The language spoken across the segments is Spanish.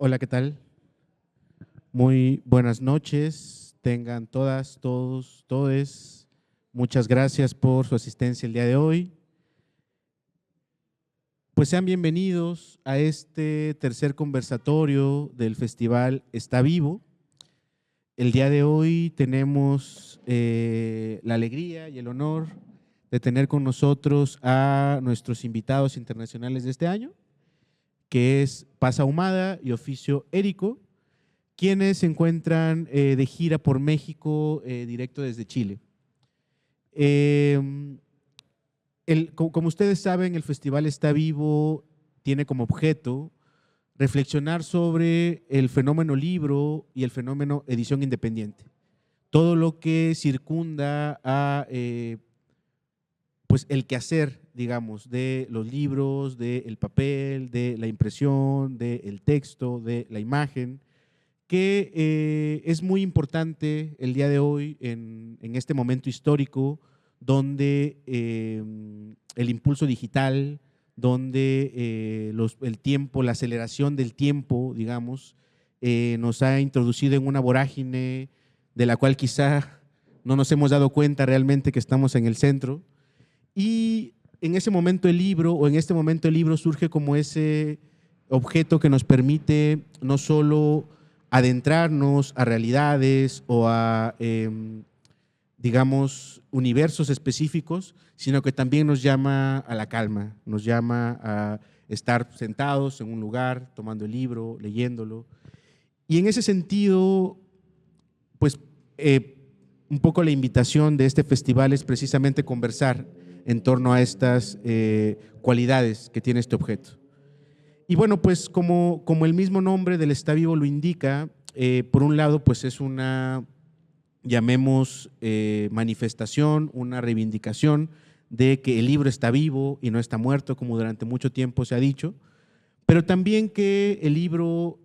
Hola, ¿qué tal? Muy buenas noches. Tengan todas, todos, todes. Muchas gracias por su asistencia el día de hoy. Pues sean bienvenidos a este tercer conversatorio del Festival Está Vivo. El día de hoy tenemos la alegría y el honor de tener con nosotros a nuestros invitados internacionales de este año, que es Paz Ahumada y Oficio Érico, quienes se encuentran de gira por México directo desde Chile. Como ustedes saben, el Festival Está Vivo tiene como objeto reflexionar sobre el fenómeno libro y el fenómeno edición independiente. Todo lo que circunda a pues el quehacer, digamos, de los libros, del papel, de la impresión, del texto, de la imagen, que es muy importante el día de hoy en este momento histórico donde el impulso digital, donde el tiempo, la aceleración del tiempo, digamos, nos ha introducido en una vorágine de la cual quizá no nos hemos dado cuenta realmente que estamos en el centro. Y en ese momento el libro, o en este momento el libro surge como ese objeto que nos permite no solo adentrarnos a realidades o a, digamos, universos específicos, sino que también nos llama a la calma, nos llama a estar sentados en un lugar, tomando el libro, leyéndolo. Y en ese sentido, pues, un poco la invitación de este festival es precisamente conversar en torno a estas cualidades que tiene este objeto. Y bueno, pues como el mismo nombre del Está Vivo lo indica, por un lado, pues es una, llamemos, manifestación, una reivindicación de que el libro está vivo y no está muerto, como durante mucho tiempo se ha dicho, pero también que el libro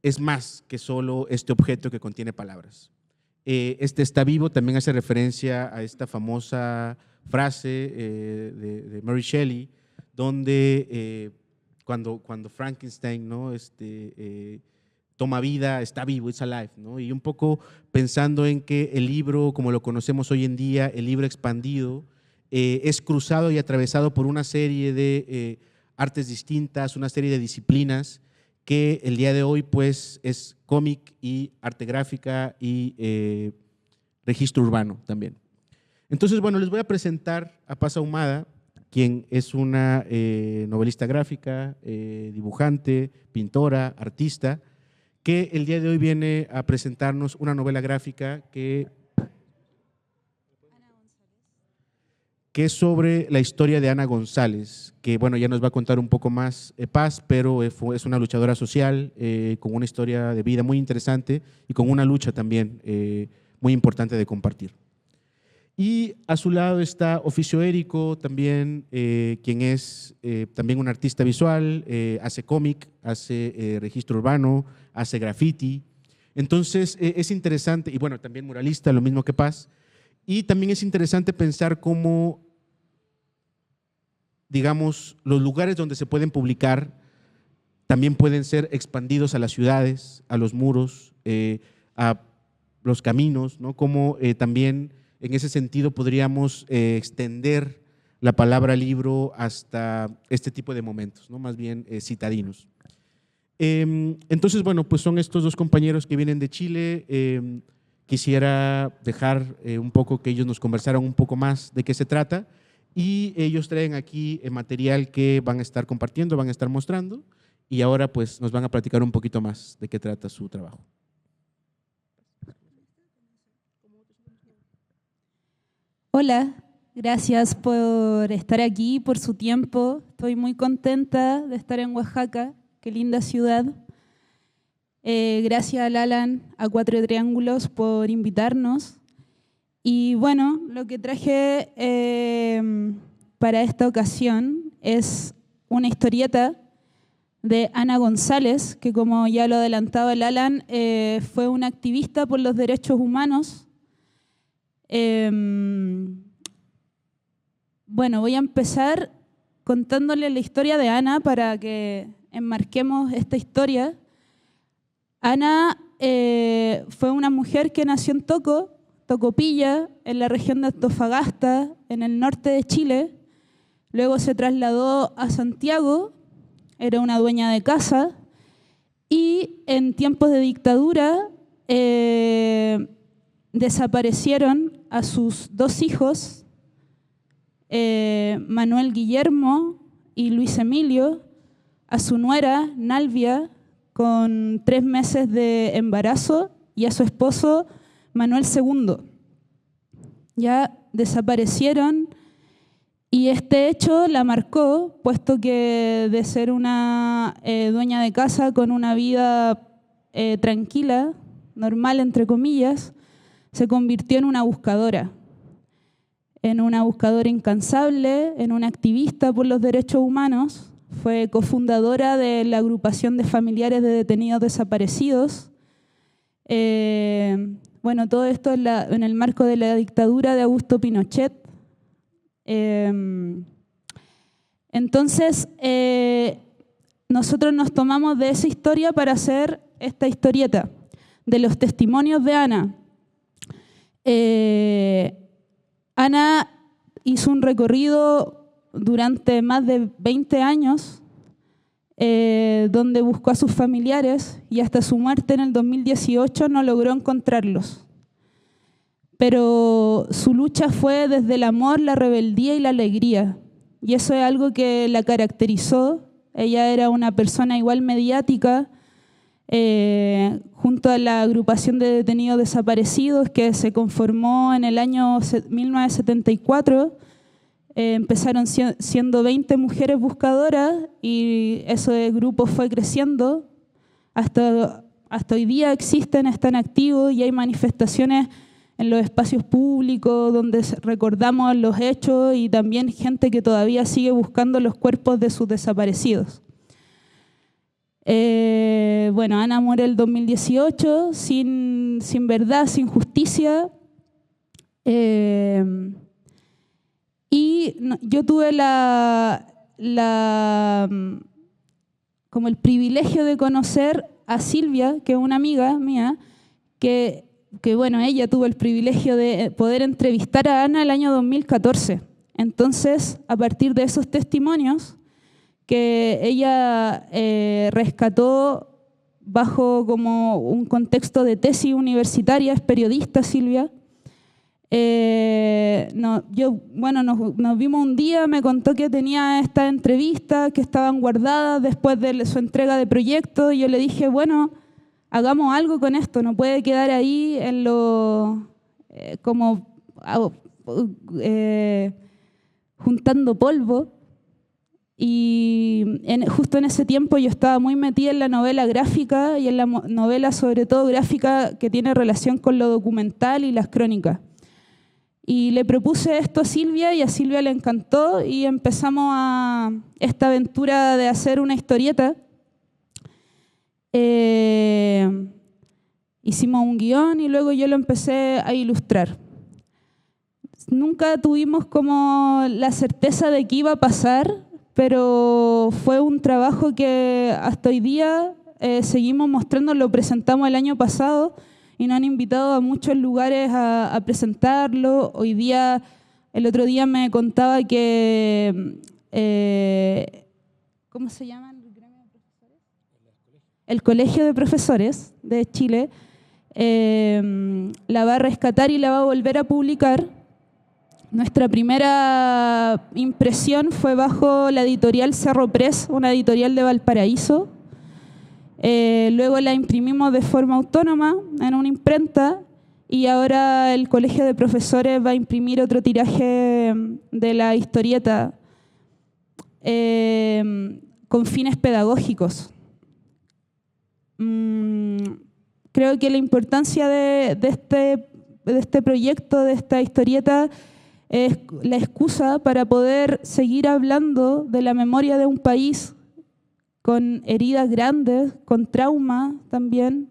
es más que solo este objeto que contiene palabras. Este Está Vivo también hace referencia a esta famosa frase de Mary Shelley, donde cuando Frankenstein, ¿no? Toma vida, está vivo, it's alive, ¿no? Y un poco pensando en que el libro, como lo conocemos hoy en día, el libro expandido, es cruzado y atravesado por una serie de artes distintas, una serie de disciplinas que el día de hoy pues es cómic y arte gráfica y registro urbano también. Entonces, bueno, les voy a presentar a Paz Ahumada, quien es una novelista gráfica, dibujante, pintora, artista, que el día de hoy viene a presentarnos una novela gráfica que es sobre la historia de Ana González, que bueno, ya nos va a contar un poco más Paz, pero es una luchadora social con una historia de vida muy interesante y con una lucha también muy importante de compartir. Y a su lado está Oficio Érico, también, quien es también un artista visual, hace cómic, hace registro urbano, hace graffiti. Entonces es interesante, y bueno, también muralista, lo mismo que Paz. Y también es interesante pensar cómo, digamos, los lugares donde se pueden publicar también pueden ser expandidos a las ciudades, a los muros, a los caminos, ¿no? Como también en ese sentido podríamos extender la palabra libro hasta este tipo de momentos, ¿no? Más bien citadinos. Entonces, bueno, pues son estos dos compañeros que vienen de Chile. Quisiera dejar un poco que ellos nos conversaran un poco más de qué se trata y ellos traen aquí material que van a estar compartiendo, van a estar mostrando y ahora pues nos van a platicar un poquito más de qué trata su trabajo. Hola, gracias por estar aquí, por su tiempo. Estoy muy contenta de estar en Oaxaca, qué linda ciudad. Gracias al Alan, a Cuatro Triángulos por invitarnos. Y bueno, lo que traje para esta ocasión es una historieta de Ana González, que como ya lo adelantaba el Alan, fue una activista por los derechos humanos. Bueno, voy a empezar contándole la historia de Ana para que enmarquemos esta historia. Ana fue una mujer que nació en Tocopilla, en la región de Antofagasta, en el norte de Chile. Luego se trasladó a Santiago, era una dueña de casa, y en tiempos de dictadura desaparecieron a sus 2 hijos, Manuel Guillermo y Luis Emilio, a su nuera, Nalvia, con 3 meses de embarazo, y a su esposo, Manuel II. Ya desaparecieron, y este hecho la marcó, puesto que de ser una dueña de casa con una vida tranquila, normal entre comillas, se convirtió en una buscadora incansable, en una activista por los derechos humanos. Fue cofundadora de la agrupación de familiares de detenidos desaparecidos. Bueno, todo esto en el marco de la dictadura de Augusto Pinochet. Entonces, nosotros nos tomamos de esa historia para hacer esta historieta de los testimonios de Ana. Ana hizo un recorrido durante más de 20 años donde buscó a sus familiares, y hasta su muerte en el 2018 no logró encontrarlos. Pero su lucha fue desde el amor, la rebeldía y la alegría, y eso es algo que la caracterizó. Ella era una persona igual mediática, junto a la agrupación de detenidos desaparecidos que se conformó en el año 1974. Empezaron siendo 20 mujeres buscadoras, y ese grupo fue creciendo. Hasta hoy día existen, están activos, y hay manifestaciones en los espacios públicos donde recordamos los hechos, y también gente que todavía sigue buscando los cuerpos de sus desaparecidos. Bueno, Ana muere el 2018 sin verdad, sin justicia. Y yo tuve como el privilegio de conocer a Silvia, que es una amiga mía, que bueno, ella tuvo el privilegio de poder entrevistar a Ana el año 2014. Entonces, a partir de esos testimonios que ella rescató bajo como un contexto de tesis universitaria, es periodista Silvia. Nos vimos un día, me contó que tenía estas entrevistas que estaban guardadas después de su entrega de proyecto, y yo le dije, bueno, hagamos algo con esto, no puede quedar ahí en juntando polvo. Y justo en ese tiempo yo estaba muy metida en la novela gráfica, y en la novela sobre todo gráfica que tiene relación con lo documental y las crónicas. Y le propuse esto a Silvia, y a Silvia le encantó, y empezamos esta aventura de hacer una historieta. Hicimos un guión, y luego yo lo empecé a ilustrar. Nunca tuvimos como la certeza de que iba a pasar, pero fue un trabajo que hasta hoy día seguimos mostrando. Lo presentamos el año pasado y nos han invitado a muchos lugares a presentarlo. Hoy día, el otro día me contaba que, ¿cómo se llama el gremio de profesores? El Colegio de Profesores de Chile la va a rescatar y la va a volver a publicar. Nuestra primera impresión fue bajo la editorial Cerro Press, una editorial de Valparaíso. Luego la imprimimos de forma autónoma en una imprenta, y ahora el Colegio de Profesores va a imprimir otro tiraje de la historieta con fines pedagógicos. Creo que la importancia de este proyecto, de esta historieta, es la excusa para poder seguir hablando de la memoria de un país con heridas grandes, con trauma también,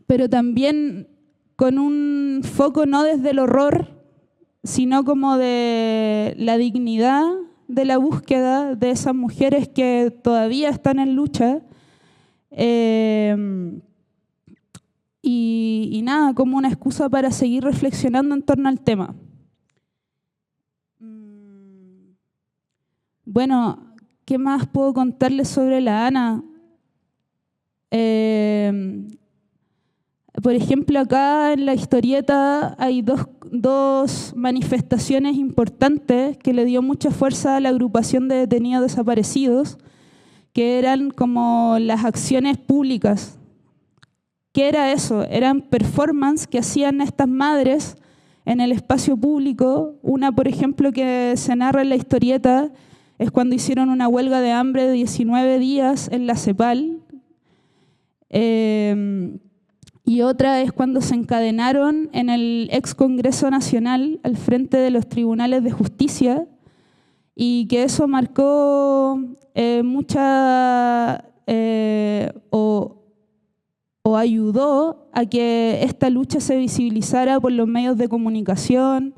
pero también con un foco no desde el horror, sino como de la dignidad de la búsqueda de esas mujeres que todavía están en lucha, Y nada, como una excusa para seguir reflexionando en torno al tema. Bueno, ¿qué más puedo contarles sobre la Ana? Por ejemplo, acá en la historieta hay dos manifestaciones importantes que le dio mucha fuerza a la agrupación de detenidos desaparecidos, que eran como las acciones públicas. ¿Qué era eso? Eran performances que hacían estas madres en el espacio público. Una, por ejemplo, que se narra en la historieta, es cuando hicieron una huelga de hambre de 19 días en la CEPAL. Y otra es cuando se encadenaron en el ex Congreso Nacional al frente de los tribunales de justicia, y que eso marcó o ayudó a que esta lucha se visibilizara por los medios de comunicación.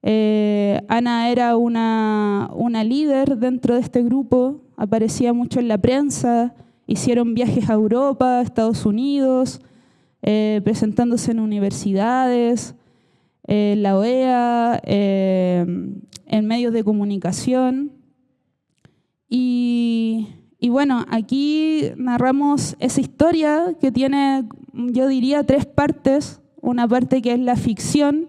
Ana era una líder dentro de este grupo, aparecía mucho en la prensa, hicieron viajes a Europa, a Estados Unidos, presentándose en universidades, la OEA, en medios de comunicación. Y bueno, aquí narramos esa historia que tiene, yo diría, 3 partes. Una parte que es la ficción,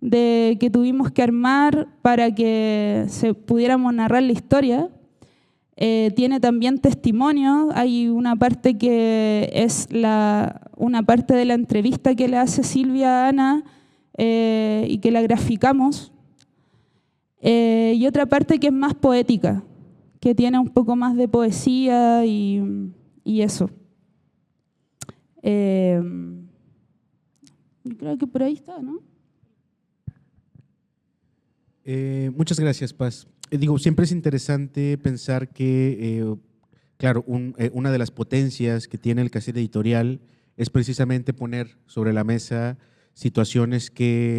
que tuvimos que armar para que pudiéramos narrar la historia. Tiene también testimonio. Hay una parte que es una parte de la entrevista que le hace Silvia a Ana y que la graficamos. Y otra parte que es más poética, que tiene un poco más de poesía y eso. Yo creo que por ahí está, ¿no? Muchas gracias, Paz. Siempre es interesante pensar que, claro, una de las potencias que tiene el quehacer editorial es precisamente poner sobre la mesa situaciones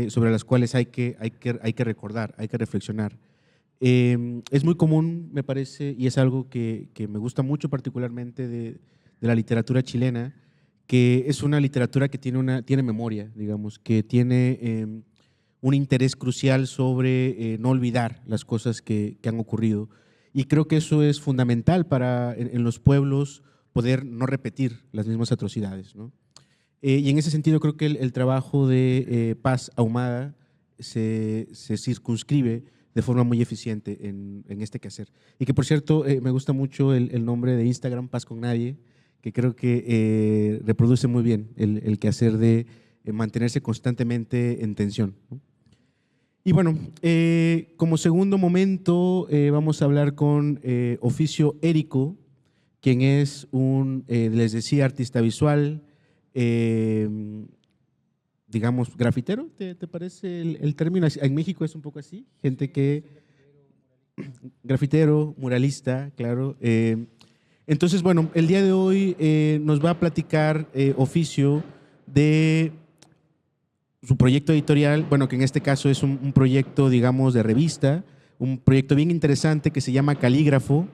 sobre las cuales hay que recordar, hay que reflexionar. Es muy común, me parece, y es algo que me gusta mucho particularmente de la literatura chilena, que es una literatura que tiene memoria, digamos, que tiene un interés crucial sobre no olvidar las cosas que han ocurrido. Y creo que eso es fundamental para en los pueblos poder no repetir las mismas atrocidades, ¿no? Y en ese sentido creo que el trabajo de Paz Ahumada se circunscribe de forma muy eficiente en este quehacer. Y que, por cierto, me gusta mucho el nombre de Instagram, Paz con Nadie, que creo que reproduce muy bien el quehacer de mantenerse constantemente en tensión, ¿no? Y bueno, como segundo momento vamos a hablar con Oficio Érico, quien es les decía, artista visual, digamos, grafitero, ¿te parece el término? En México es un poco así, gente que… Grafitero, muralista, claro. Entonces, bueno, el día de hoy nos va a platicar Oficio de su proyecto editorial, bueno, que en este caso es un proyecto, digamos, de revista, un proyecto bien interesante que se llama Calígrafo,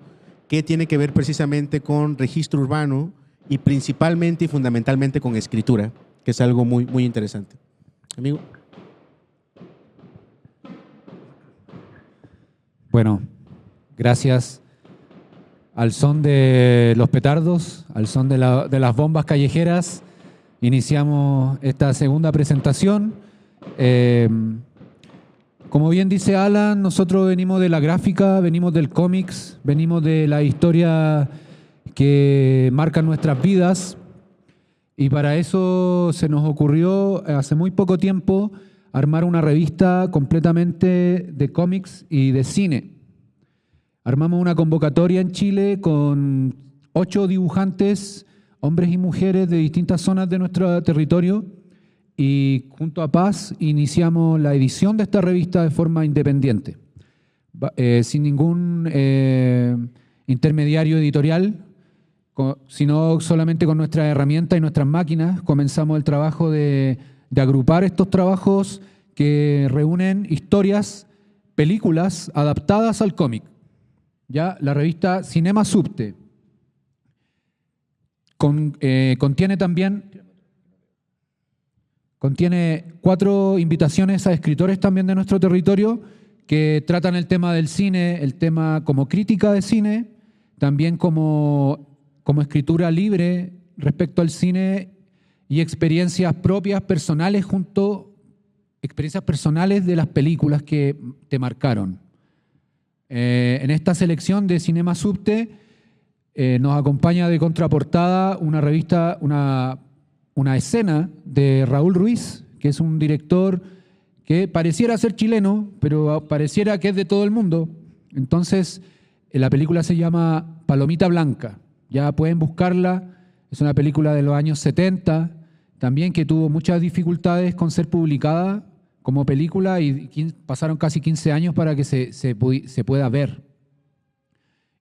que tiene que ver precisamente con registro urbano y principalmente y fundamentalmente con escritura, que es algo muy, muy interesante. Amigo. Bueno, gracias. Al son de los petardos, al son de las bombas callejeras, iniciamos esta segunda presentación. Como bien dice Alan, nosotros venimos de la gráfica, venimos del cómics, venimos de la historia que marca nuestras vidas, y para eso se nos ocurrió hace muy poco tiempo armar una revista completamente de cómics y de cine. Armamos una convocatoria en Chile con 8 dibujantes, hombres y mujeres de distintas zonas de nuestro territorio, y junto a Paz iniciamos la edición de esta revista de forma independiente, sin ningún intermediario editorial, sino solamente con nuestras herramientas y nuestras máquinas. Comenzamos el trabajo de agrupar estos trabajos que reúnen historias, películas adaptadas al cómic. Ya la revista Cinema Subte. Contiene 4 invitaciones a escritores también de nuestro territorio que tratan el tema del cine, el tema como crítica de cine, también como escritura libre respecto al cine y experiencias propias, personales, experiencias personales de las películas que te marcaron. En esta selección de Cinema Subte nos acompaña de contraportada una revista, una escena de Raúl Ruiz, que es un director que pareciera ser chileno, pero pareciera que es de todo el mundo. Entonces, la película se llama Palomita Blanca. Ya pueden buscarla. Es una película de los años 70, también que tuvo muchas dificultades con ser publicada como película y pasaron casi 15 años para que se pueda ver.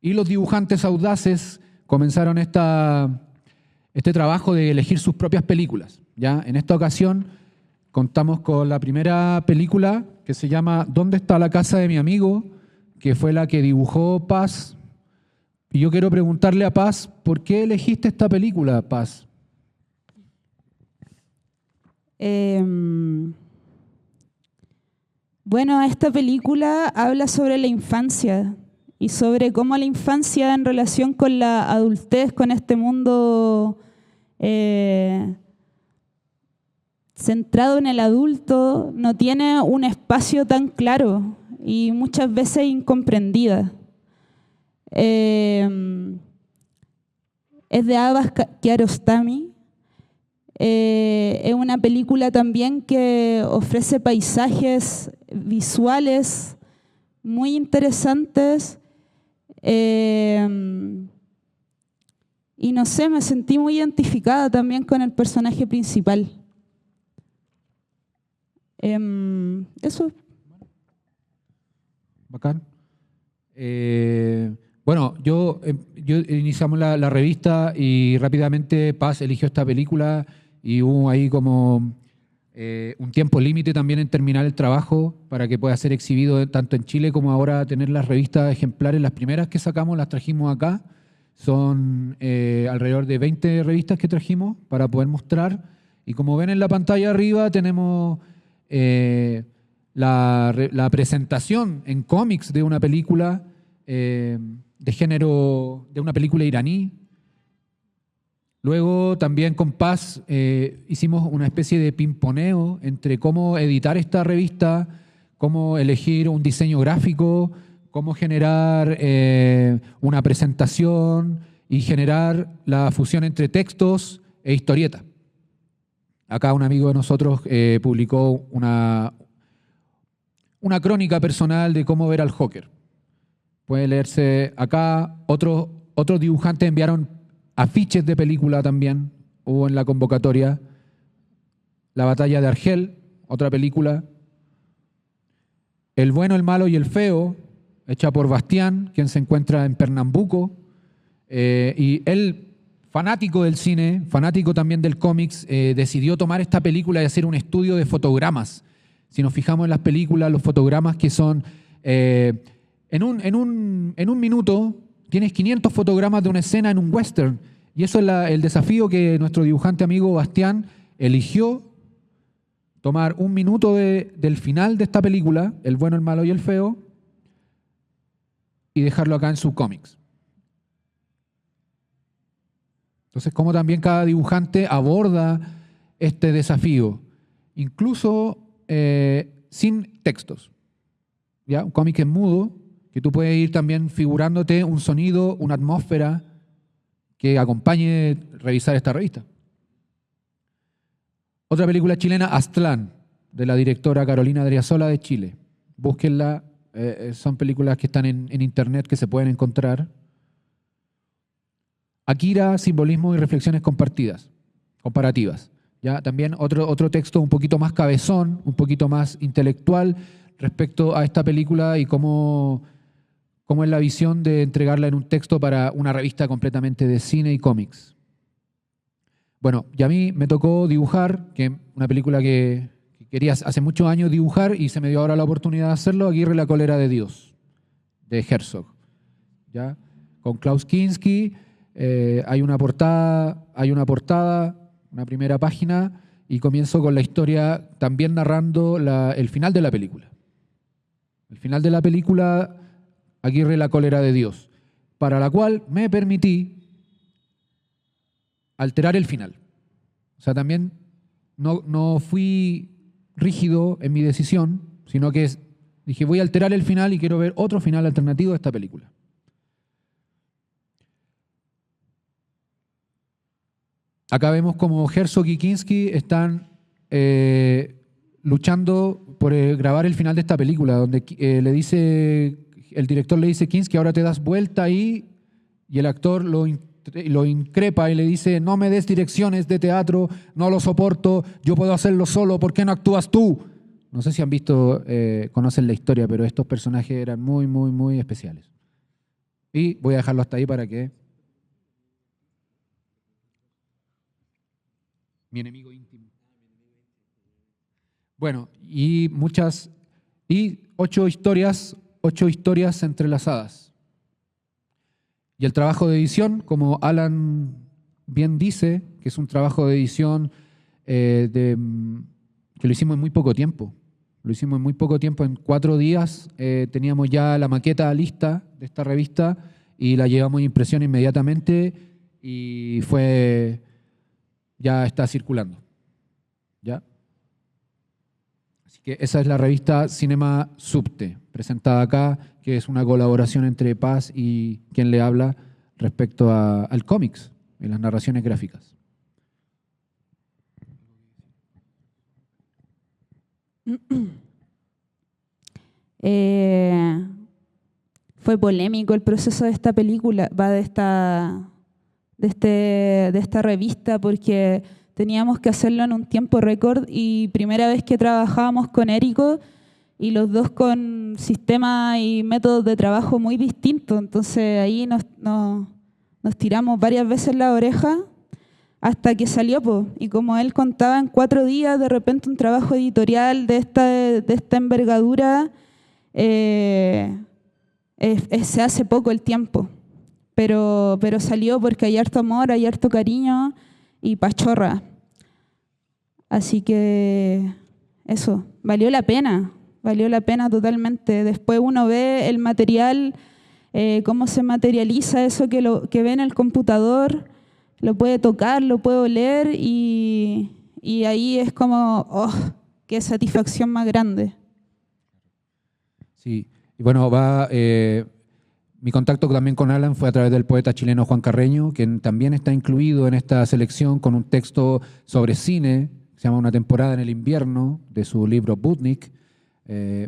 Y los dibujantes audaces comenzaron este trabajo de elegir sus propias películas. ¿Ya? En esta ocasión contamos con la primera película que se llama ¿Dónde está la casa de mi amigo?, que fue la que dibujó Paz. Y yo quiero preguntarle a Paz, ¿por qué elegiste esta película, Paz? Bueno, esta película habla sobre la infancia y sobre cómo la infancia en relación con la adultez, con este mundo centrado en el adulto, no tiene un espacio tan claro y muchas veces incomprendida. Es de Abbas Kiarostami. Es una película también que ofrece paisajes visuales muy interesantes y no sé, me sentí muy identificada también con el personaje principal. Eso. Bacán. Bueno, yo iniciamos la revista y rápidamente Paz eligió esta película y hubo ahí como un tiempo límite también en terminar el trabajo para que pueda ser exhibido tanto en Chile como ahora tener las revistas ejemplares. Las primeras que sacamos las trajimos acá. Son alrededor de 20 revistas que trajimos para poder mostrar. Y como ven en la pantalla arriba tenemos la presentación en cómics de una película de género, de una película iraní. Luego también con Paz hicimos una especie de pimponeo entre cómo editar esta revista, cómo elegir un diseño gráfico, cómo generar una presentación y generar la fusión entre textos e historieta. Acá un amigo de nosotros publicó una crónica personal de cómo ver al Joker. Puede leerse acá. Otros dibujantes enviaron afiches de película también. Hubo en la convocatoria La batalla de Argel, otra película. El bueno, el malo y el feo, hecha por Bastián, quien se encuentra en Pernambuco. Y él, fanático del cine, fanático también del cómics, decidió tomar esta película y hacer un estudio de fotogramas. Si nos fijamos en las películas, los fotogramas que son... En un minuto tienes 500 fotogramas de una escena en un western. Y eso es el desafío que nuestro dibujante amigo Bastián eligió, tomar un minuto del final de esta película, El bueno, el malo y el feo, y dejarlo acá en su cómics. Entonces, cómo también cada dibujante aborda este desafío, incluso sin textos. ¿Ya? Un cómic en mudo, que tú puedes ir también figurándote un sonido, una atmósfera que acompañe revisar esta revista. Otra película chilena, Aztlán, de la directora Carolina Driasola de Chile. Búsquenla, son películas que están en internet que se pueden encontrar. Akira, simbolismo y reflexiones comparativas. ¿Ya? También otro texto un poquito más cabezón, un poquito más intelectual respecto a esta película y cómo es la visión de entregarla en un texto para una revista completamente de cine y cómics. Bueno, y a mí me tocó dibujar, que una película que quería hace muchos años dibujar y se me dio ahora la oportunidad de hacerlo, Aguirre la cólera de Dios, de Herzog. ¿Ya? Con Klaus Kinski, hay una portada, una primera página, y comienzo con la historia también narrando el final de la película. El final de la película, Aguirre, la cólera de Dios, para la cual me permití alterar el final. O sea, también no fui rígido en mi decisión, sino que dije, voy a alterar el final y quiero ver otro final alternativo de esta película. Acá vemos como Herzog y Kinski están luchando por grabar el final de esta película, donde el director le dice a Kinski, ahora te das vuelta ahí, y el actor lo increpa y le dice, no me des direcciones de teatro, no lo soporto, yo puedo hacerlo solo, ¿por qué no actúas tú? No sé si han visto, conocen la historia, pero estos personajes eran muy, muy, muy especiales. Y voy a dejarlo hasta ahí para que... Mi enemigo íntimo. Bueno, y 8 historias entrelazadas. Y el trabajo de edición, como Alan bien dice, que es un trabajo de edición que lo hicimos en muy poco tiempo. Lo hicimos en muy poco tiempo, en 4 días teníamos ya la maqueta lista de esta revista y la llevamos a impresión inmediatamente y ya está circulando. ¿Ya? Así que esa es la revista Cinema Subte, presentada acá, que es una colaboración entre Paz y quien le habla respecto al cómics, en las narraciones gráficas. Fue polémico el proceso de esta película, de esta revista, porque teníamos que hacerlo en un tiempo récord y primera vez que trabajábamos con Érico y los dos con sistemas y métodos de trabajo muy distintos. Entonces ahí nos tiramos varias veces la oreja hasta que salió, po. Y como él contaba, en 4 días de repente un trabajo editorial de esta envergadura se hace poco el tiempo. Pero salió porque hay harto amor, hay harto cariño y pachorra. Así que eso, valió la pena totalmente. Después uno ve el material, cómo se materializa eso que ve en el computador, lo puede tocar, lo puede oler y ahí es como, ¡oh, qué satisfacción más grande! Sí, y bueno, mi contacto también con Alan fue a través del poeta chileno Juan Carreño, quien también está incluido en esta selección con un texto sobre cine, se llama Una temporada en el invierno, de su libro Butnik.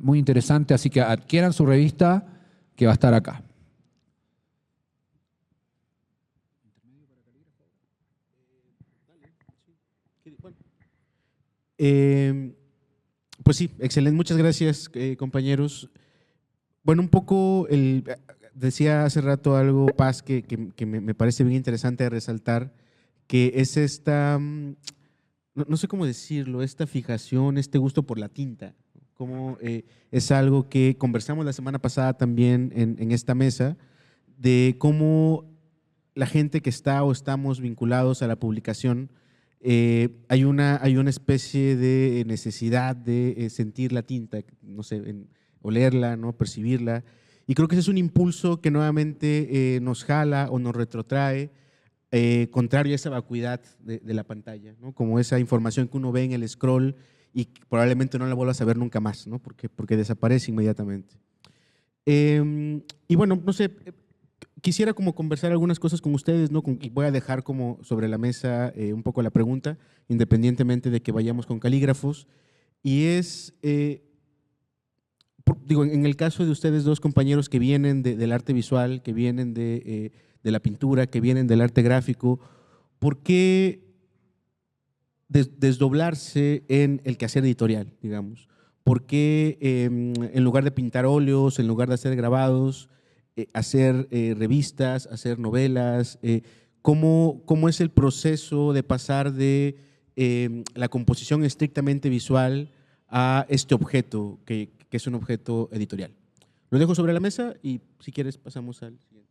Muy interesante, así que adquieran su revista que va a estar acá. Pues sí, excelente. Muchas gracias, compañeros. Bueno, un poco, decía hace rato algo, Paz, que me parece bien interesante de resaltar, que es esta, no sé cómo decirlo, esta fijación, este gusto por la tinta. Como es algo que conversamos la semana pasada también en esta mesa, de cómo la gente que está o estamos vinculados a la publicación, hay una especie de necesidad de sentir la tinta, no sé, olerla, ¿no? Percibirla. Y creo que ese es un impulso que nuevamente nos jala o nos retrotrae, contrario a esa vacuidad de la pantalla, ¿no? Como esa información que uno ve en el scroll y probablemente no la vuelvas a ver nunca más, ¿no? Porque desaparece inmediatamente. Y bueno, no sé, quisiera como conversar algunas cosas con ustedes, ¿no? Y voy a dejar como sobre la mesa un poco la pregunta, independientemente de que vayamos con calígrafos, y es, digo, en el caso de ustedes dos compañeros que vienen del arte visual, que vienen de la pintura, que vienen del arte gráfico, ¿por qué desdoblarse en el quehacer editorial, digamos? ¿Por qué en lugar de pintar óleos, en lugar de hacer grabados, hacer revistas, hacer novelas? ¿Cómo es el proceso de pasar de la composición estrictamente visual a este objeto que es un objeto editorial? Lo dejo sobre la mesa y si quieres pasamos al siguiente.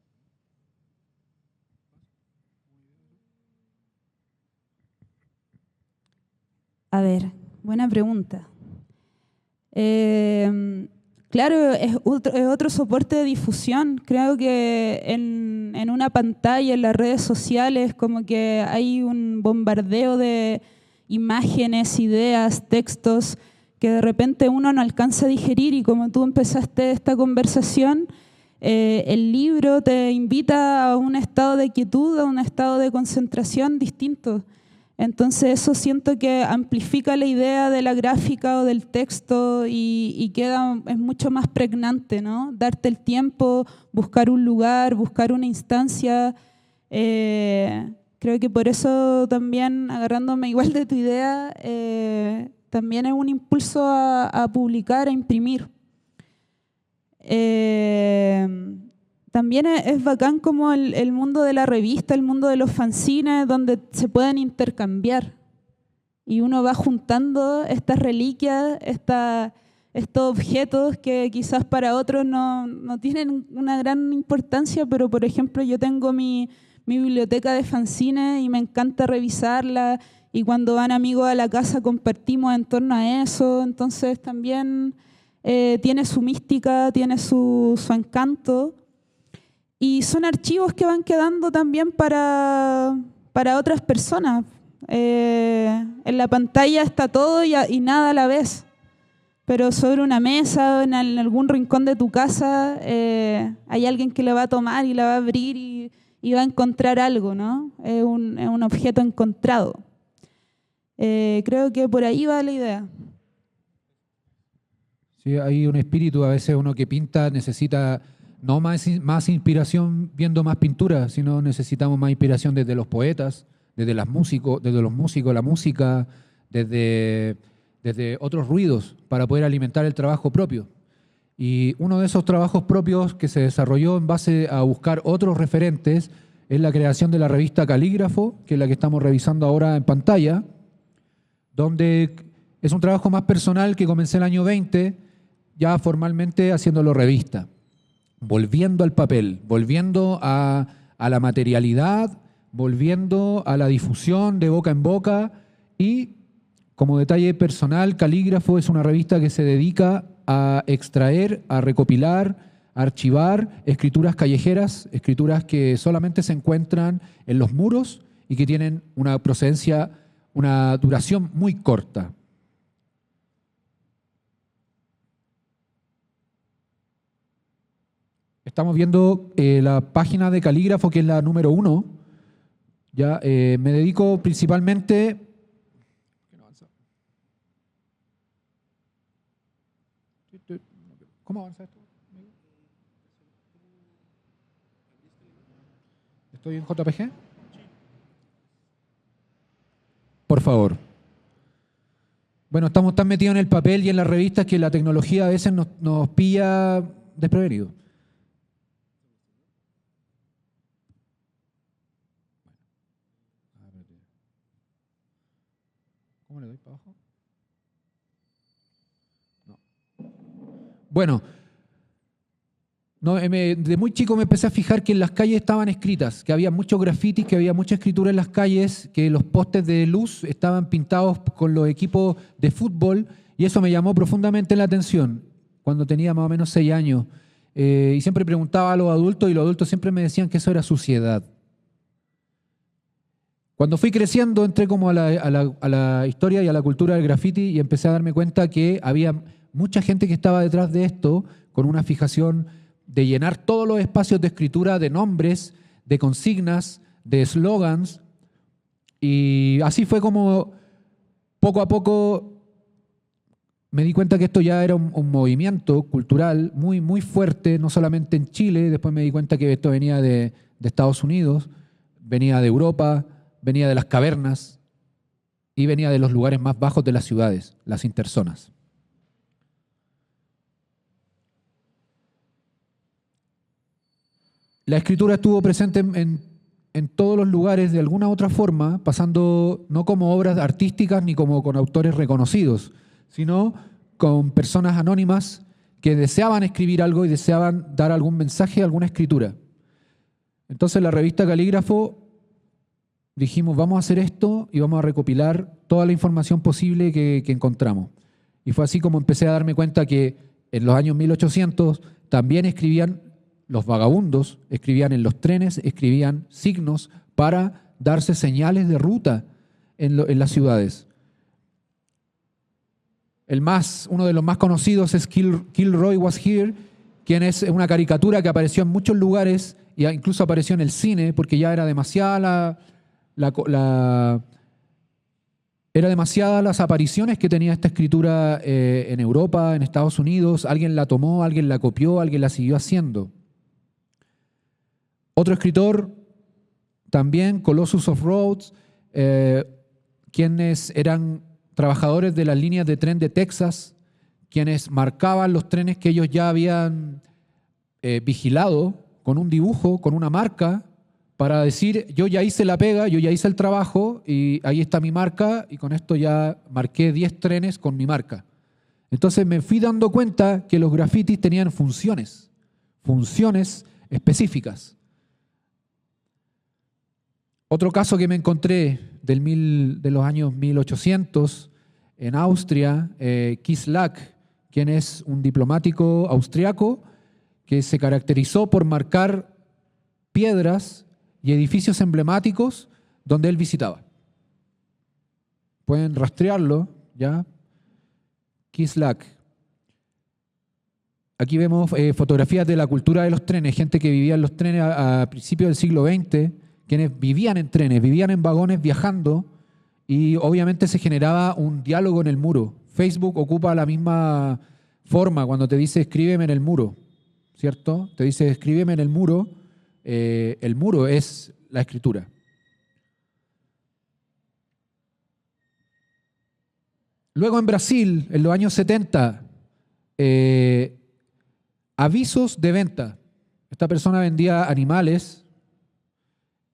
A ver, buena pregunta. Claro, es otro soporte de difusión. Creo que en una pantalla, en las redes sociales, como que hay un bombardeo de imágenes, ideas, textos, que de repente uno no alcanza a digerir, y como tú empezaste esta conversación, el libro te invita a un estado de quietud, a un estado de concentración distinto. Entonces eso siento que amplifica la idea de la gráfica o del texto y es mucho más pregnante, ¿no? Darte el tiempo, buscar un lugar, buscar una instancia. Creo que por eso también, agarrándome igual de tu idea, también es un impulso a publicar, a imprimir. También es bacán como el mundo de la revista, el mundo de los fanzines, donde se pueden intercambiar. Y uno va juntando estas reliquias, estos objetos que quizás para otros no tienen una gran importancia, pero por ejemplo yo tengo mi biblioteca de fanzines y me encanta revisarla, y cuando van amigos a la casa compartimos en torno a eso. Entonces también tiene su mística, tiene su encanto. Y son archivos que van quedando también para otras personas. En la pantalla está todo y nada a la vez. Pero sobre una mesa, en algún rincón de tu casa, hay alguien que la va a tomar y la va a abrir y va a encontrar algo, ¿no? Es un objeto encontrado. Creo que por ahí va la idea. Sí, hay un espíritu, a veces uno que pinta necesita no más inspiración viendo más pintura, sino necesitamos más inspiración desde los poetas, desde los músicos, la música, desde otros ruidos, para poder alimentar el trabajo propio. Y uno de esos trabajos propios que se desarrolló en base a buscar otros referentes es la creación de la revista Calígrafo, que es la que estamos revisando ahora en pantalla, donde es un trabajo más personal que comencé el año 20, ya formalmente haciéndolo revista, volviendo al papel, volviendo a la materialidad, volviendo a la difusión de boca en boca. Y como detalle personal, Calígrafo es una revista que se dedica a extraer, a recopilar, a archivar escrituras callejeras, escrituras que solamente se encuentran en los muros y que tienen una procedencia, una duración muy corta. Estamos viendo la página de Calígrafo, que es la número 1. Ya, me dedico principalmente... ¿Cómo avanza esto? ¿Estoy en JPG? Por favor. Bueno, estamos tan metidos en el papel y en las revistas que la tecnología a veces nos pilla desprevenidos. ¿Cómo le doy para abajo? No. Bueno, de muy chico me empecé a fijar que en las calles estaban escritas, que había muchos grafitis, que había mucha escritura en las calles, que los postes de luz estaban pintados con los equipos de fútbol, y eso me llamó profundamente la atención cuando tenía más o menos 6 años. Y siempre preguntaba a los adultos, y los adultos siempre me decían que eso era suciedad. Cuando fui creciendo, entré como a la historia y a la cultura del graffiti, y empecé a darme cuenta que había mucha gente que estaba detrás de esto con una fijación de llenar todos los espacios de escritura de nombres, de consignas, de slogans. Y así fue como poco a poco me di cuenta que esto ya era un movimiento cultural muy, muy fuerte, no solamente en Chile. Después me di cuenta que esto venía de Estados Unidos, venía de Europa, venía de las cavernas y venía de los lugares más bajos de las ciudades, las interzonas. La escritura estuvo presente en todos los lugares de alguna u otra forma, pasando no como obras artísticas ni como con autores reconocidos, sino con personas anónimas que deseaban escribir algo y deseaban dar algún mensaje, alguna escritura. Entonces la revista Calígrafo dijimos, vamos a hacer esto y vamos a recopilar toda la información posible que encontramos. Y fue así como empecé a darme cuenta que en los años 1800 también escribían los vagabundos, escribían en los trenes, escribían signos para darse señales de ruta en las ciudades. Uno de los más conocidos es Kilroy Was Here, quien es una caricatura que apareció en muchos lugares e incluso apareció en el cine porque ya era demasiada era demasiadas las apariciones que tenía esta escritura en Europa, en Estados Unidos. Alguien la tomó, alguien la copió, alguien la siguió haciendo. Otro escritor también, Colossus of Rhodes, quienes eran trabajadores de las líneas de tren de Texas, quienes marcaban los trenes que ellos ya habían vigilado con un dibujo, con una marca, para decir, yo ya hice la pega, yo ya hice el trabajo y ahí está mi marca y con esto ya marqué 10 trenes con mi marca. Entonces me fui dando cuenta que los grafitis tenían funciones específicas. Otro caso que me encontré de los años 1800 en Austria, Kislak, quien es un diplomático austriaco que se caracterizó por marcar piedras y edificios emblemáticos donde él visitaba. Pueden rastrearlo, ¿ya? Kislak. Aquí vemos fotografías de la cultura de los trenes, gente que vivía en los trenes a principios del siglo XX, quienes vivían en trenes, vivían en vagones viajando y obviamente se generaba un diálogo en el muro. Facebook ocupa la misma forma cuando te dice escríbeme en el muro, ¿cierto? Te dice escríbeme en el muro. El muro es la escritura. Luego en Brasil, en los años 70, avisos de venta. Esta persona vendía animales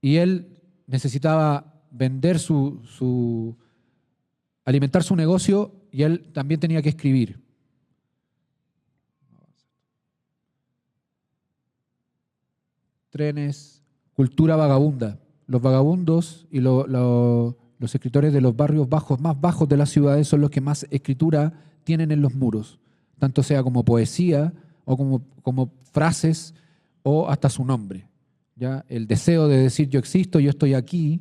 y él necesitaba vender alimentar su negocio y él también tenía que escribir. Trenes, cultura vagabunda. Los vagabundos y los escritores de los barrios bajos, más bajos de las ciudades, son los que más escritura tienen en los muros, tanto sea como poesía o como frases o hasta su nombre. ¿Ya? El deseo de decir yo existo, yo estoy aquí,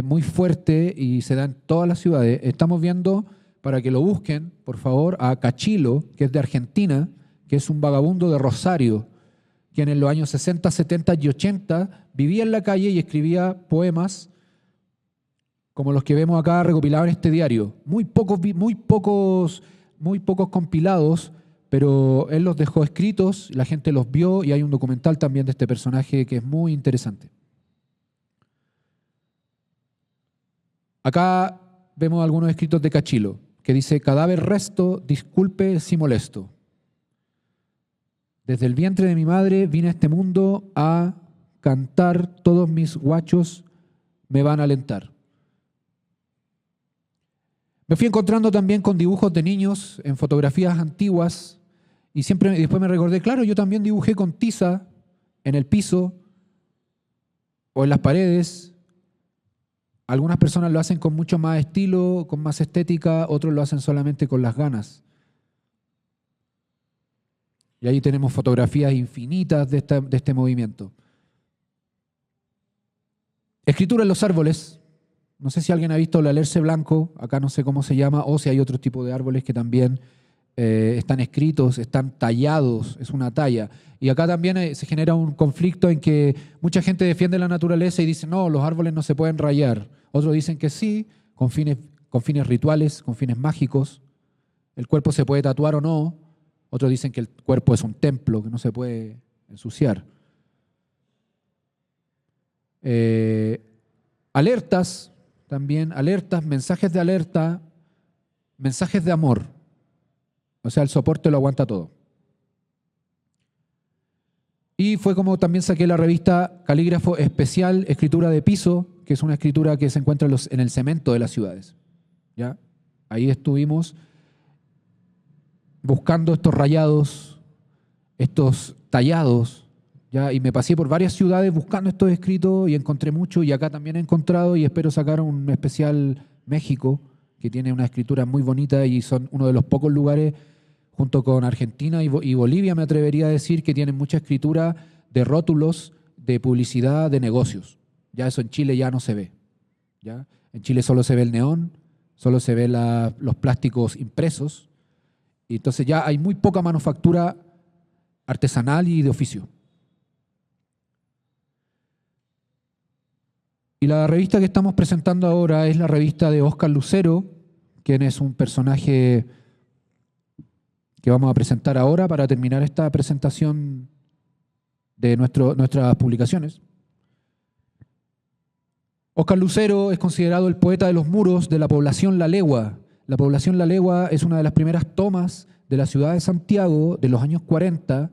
muy fuerte y se da en todas las ciudades. Estamos viendo, para que lo busquen, por favor, a Cachilo, que es de Argentina, que es un vagabundo de Rosario, quien en los años 60, 70 y 80 vivía en la calle y escribía poemas como los que vemos acá recopilados en este diario. Muy pocos compilados, pero él los dejó escritos, la gente los vio y hay un documental también de este personaje que es muy interesante. Acá vemos algunos escritos de Cachilo, que dice, cadáver resto, disculpe si molesto. Desde el vientre de mi madre vine a este mundo a cantar, todos mis guachos me van a alentar. Me fui encontrando también con dibujos de niños en fotografías antiguas y después me recordé, claro, yo también dibujé con tiza en el piso o en las paredes. Algunas personas lo hacen con mucho más estilo, con más estética, otros lo hacen solamente con las ganas. Y ahí tenemos fotografías infinitas de este movimiento. Escritura en los árboles. No sé si alguien ha visto el alerce blanco, acá no sé cómo se llama, o si hay otro tipo de árboles que también están escritos, están tallados, es una talla. Y acá también se genera un conflicto en que mucha gente defiende la naturaleza y dice, no, los árboles no se pueden rayar. Otros dicen que sí, con fines rituales, con fines mágicos. El cuerpo se puede tatuar o no. Otros dicen que el cuerpo es un templo, que no se puede ensuciar. Alertas, también alertas, mensajes de alerta, mensajes de amor. O sea, el soporte lo aguanta todo. Y fue como también saqué la revista Calígrafo Especial, Escritura de Piso, que es una escritura que se encuentra en el cemento de las ciudades. ¿Ya? Ahí estuvimos buscando estos rayados, estos tallados, ¿ya? Y me pasé por varias ciudades buscando estos escritos y encontré mucho, y acá también he encontrado, y espero sacar un especial México, que tiene una escritura muy bonita y son uno de los pocos lugares, junto con Argentina y Bolivia, me atrevería a decir, que tienen mucha escritura de rótulos, de publicidad, de negocios. Ya eso en Chile ya no se ve. ¿Ya? En Chile solo se ve el neón, solo se ve los plásticos impresos, y entonces ya hay muy poca manufactura artesanal y de oficio. Y la revista que estamos presentando ahora es la revista de Óscar Lucero, quien es un personaje que vamos a presentar ahora para terminar esta presentación de nuestras publicaciones. Óscar Lucero es considerado el poeta de los muros de la población La Legua. La población La Legua es una de las primeras tomas de la ciudad de Santiago de los años 40,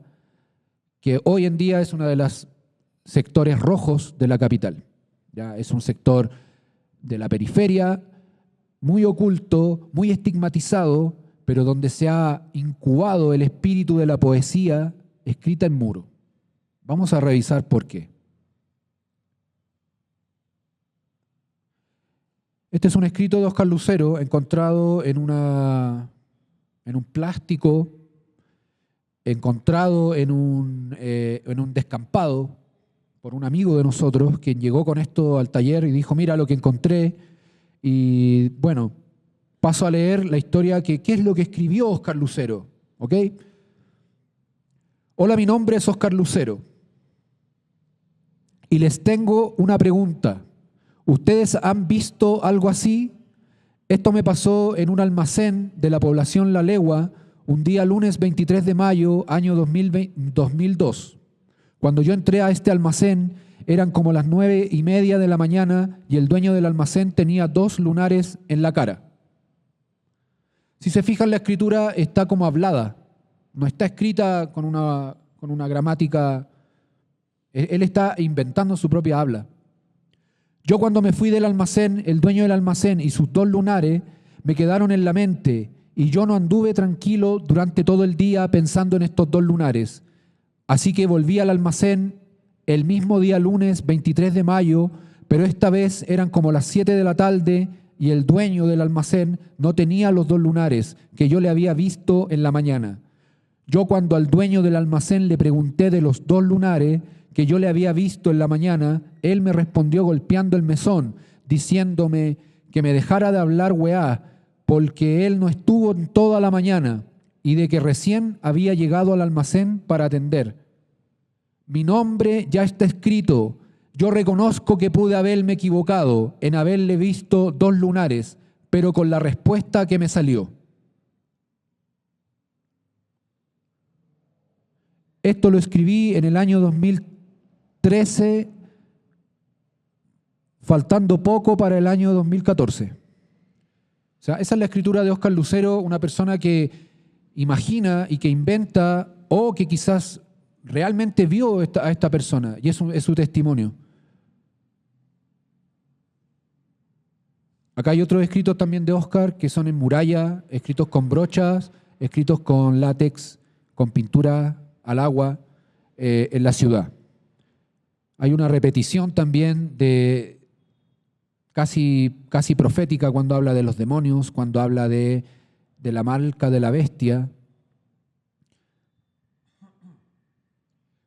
que hoy en día es uno de los sectores rojos de la capital. ¿Ya? Es un sector de la periferia, muy oculto, muy estigmatizado, pero donde se ha incubado el espíritu de la poesía escrita en muro. Vamos a revisar por qué. Este es un escrito de Óscar Lucero encontrado en un plástico, encontrado en un descampado por un amigo de nosotros, quien llegó con esto al taller y dijo, mira lo que encontré. Y bueno, paso a leer la historia, qué es lo que escribió Óscar Lucero. ¿Ok? Hola, mi nombre es Óscar Lucero y les tengo una pregunta. ¿Ustedes han visto algo así? Esto me pasó en un almacén de la población La Legua un día lunes 23 de mayo, año 2002. Cuando yo entré a este almacén eran como las 9:30 de la mañana y el dueño del almacén tenía 2 lunares en la cara. Si se fijan, la escritura está como hablada, no está escrita con una gramática. Él está inventando su propia habla. Yo cuando me fui del almacén, el dueño del almacén y sus 2 lunares me quedaron en la mente y yo no anduve tranquilo durante todo el día pensando en estos 2 lunares. Así que volví al almacén el mismo día lunes 23 de mayo, pero esta vez eran como las 7 de la tarde y el dueño del almacén no tenía los 2 lunares que yo le había visto en la mañana. Yo cuando al dueño del almacén le pregunté de los 2 lunares que yo le había visto en la mañana, él me respondió golpeando el mesón, diciéndome que me dejara de hablar weá, porque él no estuvo en toda la mañana y de que recién había llegado al almacén para atender. Mi nombre ya está escrito. Yo reconozco que pude haberme equivocado en haberle visto 2 lunares, pero con la respuesta que me salió. Esto lo escribí en el año 2013, faltando poco para el año 2014. O sea, esa es la escritura de Óscar Lucero, una persona que imagina y que inventa, o que quizás realmente vio a esta persona, y es su testimonio. Acá hay otros escritos también de Óscar que son en muralla, escritos con brochas, escritos con látex, con pintura al agua en la ciudad. Hay una repetición también de casi profética cuando habla de los demonios, cuando habla de la marca de la bestia.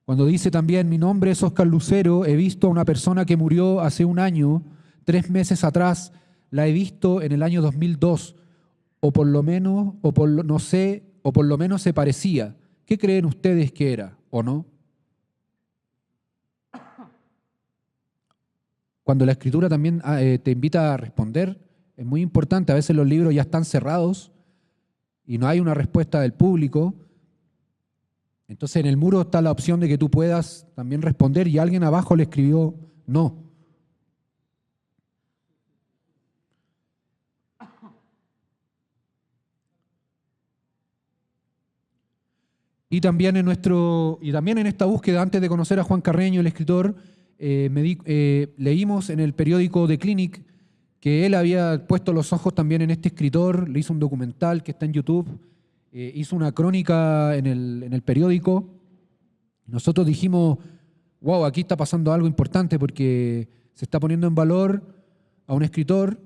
Cuando dice también, mi nombre es Óscar Lucero, he visto a una persona que murió hace un año, 3 meses atrás, la he visto en el año 2002, o por lo menos se parecía. ¿Qué creen ustedes que era, o no? Cuando la escritura también te invita a responder, es muy importante. A veces los libros ya están cerrados y no hay una respuesta del público. Entonces en el muro está la opción de que tú puedas también responder y alguien abajo le escribió no. Y también en esta búsqueda, antes de conocer a Juan Carreño, el escritor, leímos en el periódico The Clinic que él había puesto los ojos también en este escritor, le hizo un documental que está en YouTube, hizo una crónica en el periódico. Nosotros dijimos, wow, aquí está pasando algo importante porque se está poniendo en valor a un escritor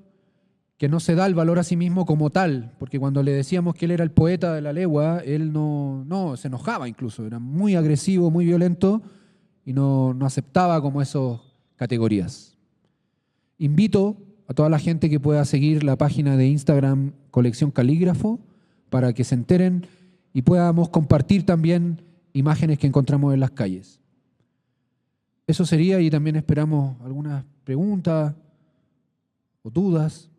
que no se da el valor a sí mismo como tal, porque cuando le decíamos que él era el poeta de la legua, él no se enojaba incluso, era muy agresivo, muy violento y no aceptaba como esas categorías. Invito a toda la gente que pueda seguir la página de Instagram Colección Calígrafo para que se enteren y podamos compartir también imágenes que encontramos en las calles. Eso sería, y también esperamos algunas preguntas o dudas.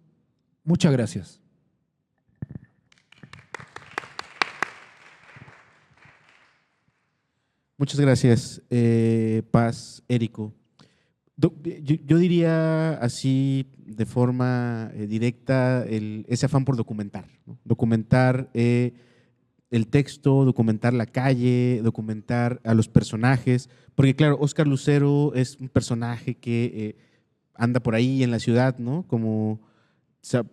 Muchas gracias. Muchas gracias, Paz, Érico. Yo diría así de forma directa ese afán por documentar, ¿no? Documentar el texto, documentar la calle, documentar a los personajes, porque claro, Óscar Lucero es un personaje que anda por ahí en la ciudad, ¿no? Como, o sea,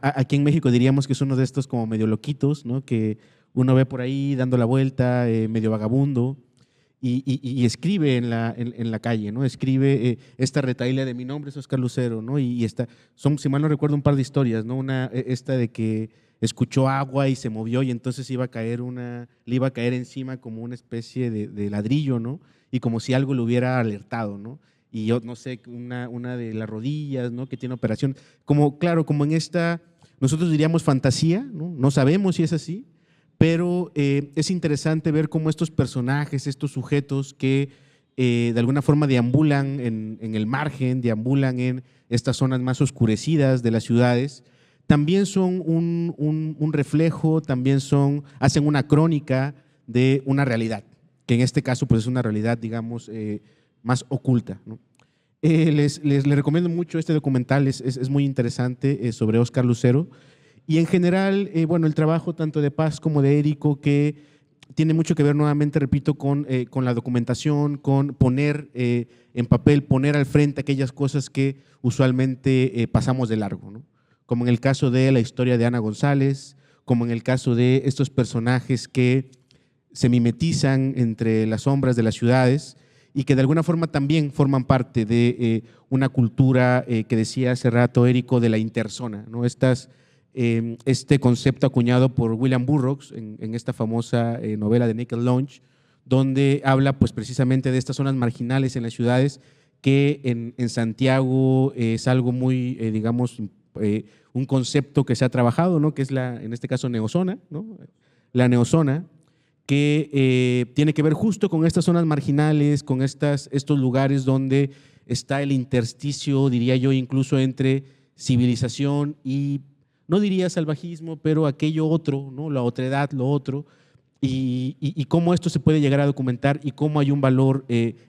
aquí en México diríamos que es uno de estos como medio loquitos, ¿no? Que uno ve por ahí dando la vuelta, medio vagabundo. Y escribe en la calle, ¿no? Escribe esta retahíla de mi nombre es Óscar Lucero, ¿no? Y esta, si mal no recuerdo, un par de historias, ¿no? Esta de que escuchó agua y se movió y entonces le iba a caer encima como una especie de ladrillo, ¿no? Y como si algo lo hubiera alertado, ¿no? Y yo no sé, una de las rodillas, ¿no? Que tiene operación. Como, claro, como en esta, nosotros diríamos fantasía, ¿no? No sabemos si es así, pero es interesante ver cómo estos personajes, estos sujetos que de alguna forma deambulan en el margen, deambulan en estas zonas más oscurecidas de las ciudades, también son un reflejo, también hacen una crónica de una realidad, que en este caso pues es una realidad, digamos, más oculta, ¿no? Les recomiendo mucho este documental, es muy interesante, sobre Óscar Lucero. Y en general, bueno, el trabajo tanto de Paz como de Érico, que tiene mucho que ver, nuevamente repito, con la documentación, con poner en papel, poner al frente aquellas cosas que usualmente pasamos de largo, ¿no? Como en el caso de la historia de Ana González, como en el caso de estos personajes que se mimetizan entre las sombras de las ciudades y que de alguna forma también forman parte de una cultura que decía hace rato Érico, de la interzona, ¿no? Este concepto acuñado por William Burroughs en esta famosa novela de Naked Lunch, donde habla pues precisamente de estas zonas marginales en las ciudades que en Santiago es algo muy, digamos, un concepto que se ha trabajado, ¿no? Que es en este caso neozona, ¿no? La neozona, que tiene que ver justo con estas zonas marginales, con estos lugares donde está el intersticio, diría yo, incluso entre civilización y, no diría salvajismo, pero aquello otro, ¿no? La otredad, lo otro, y cómo esto se puede llegar a documentar y cómo hay un valor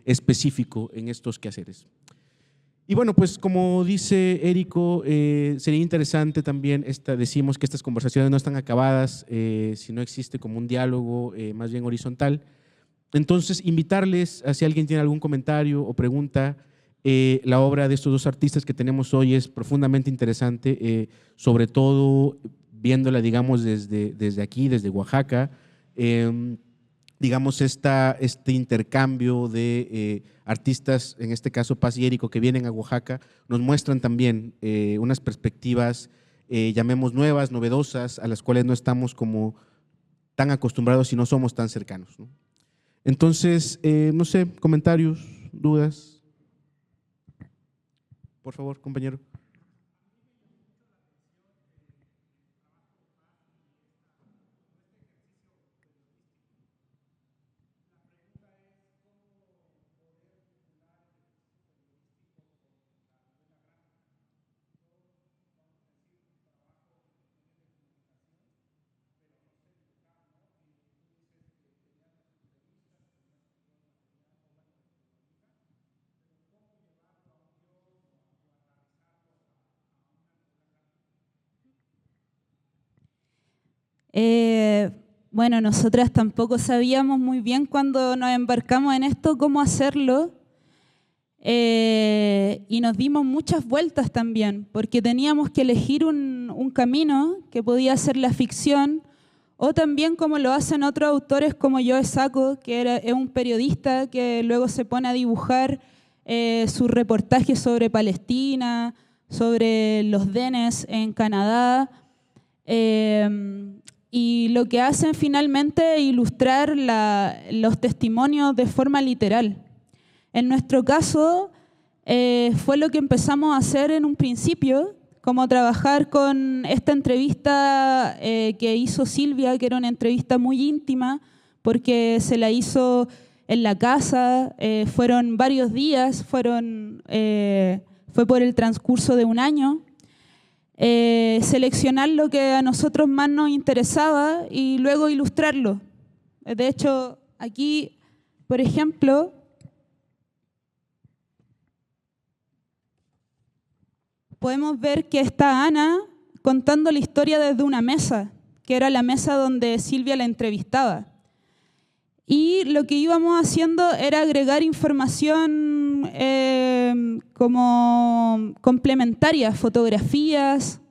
específico en estos quehaceres. Y bueno, pues como dice Érico, sería interesante también, decimos que estas conversaciones no están acabadas si no existe como un diálogo más bien horizontal. Entonces, invitarles a si alguien tiene algún comentario o pregunta. La obra de estos dos artistas que tenemos hoy es profundamente interesante, sobre todo viéndola, digamos, desde aquí, desde Oaxaca. Digamos, este intercambio de artistas, en este caso Paz y Érico, que vienen a Oaxaca, nos muestran también unas perspectivas, llamemos nuevas, novedosas, a las cuales no estamos como tan acostumbrados y no somos tan cercanos, ¿no? Entonces, no sé, comentarios, dudas. Por favor, compañero. Bueno, nosotras tampoco sabíamos muy bien cuando nos embarcamos en esto cómo hacerlo, y nos dimos muchas vueltas también, porque teníamos que elegir un camino que podía ser la ficción o también como lo hacen otros autores como Joe Sacco, que es un periodista que luego se pone a dibujar sus reportajes sobre Palestina, sobre los Denes en Canadá, y lo que hacen finalmente es ilustrar los testimonios de forma literal. En nuestro caso, fue lo que empezamos a hacer en un principio, como trabajar con esta entrevista que hizo Silvia, que era una entrevista muy íntima, porque se la hizo en la casa, fueron varios días, fue por el transcurso de un año. Seleccionar lo que a nosotros más nos interesaba y luego ilustrarlo. De hecho, aquí, por ejemplo, podemos ver que está Ana contando la historia desde una mesa, que era la mesa donde Silvia la entrevistaba. Y lo que íbamos haciendo era agregar información como complementaria, fotografías,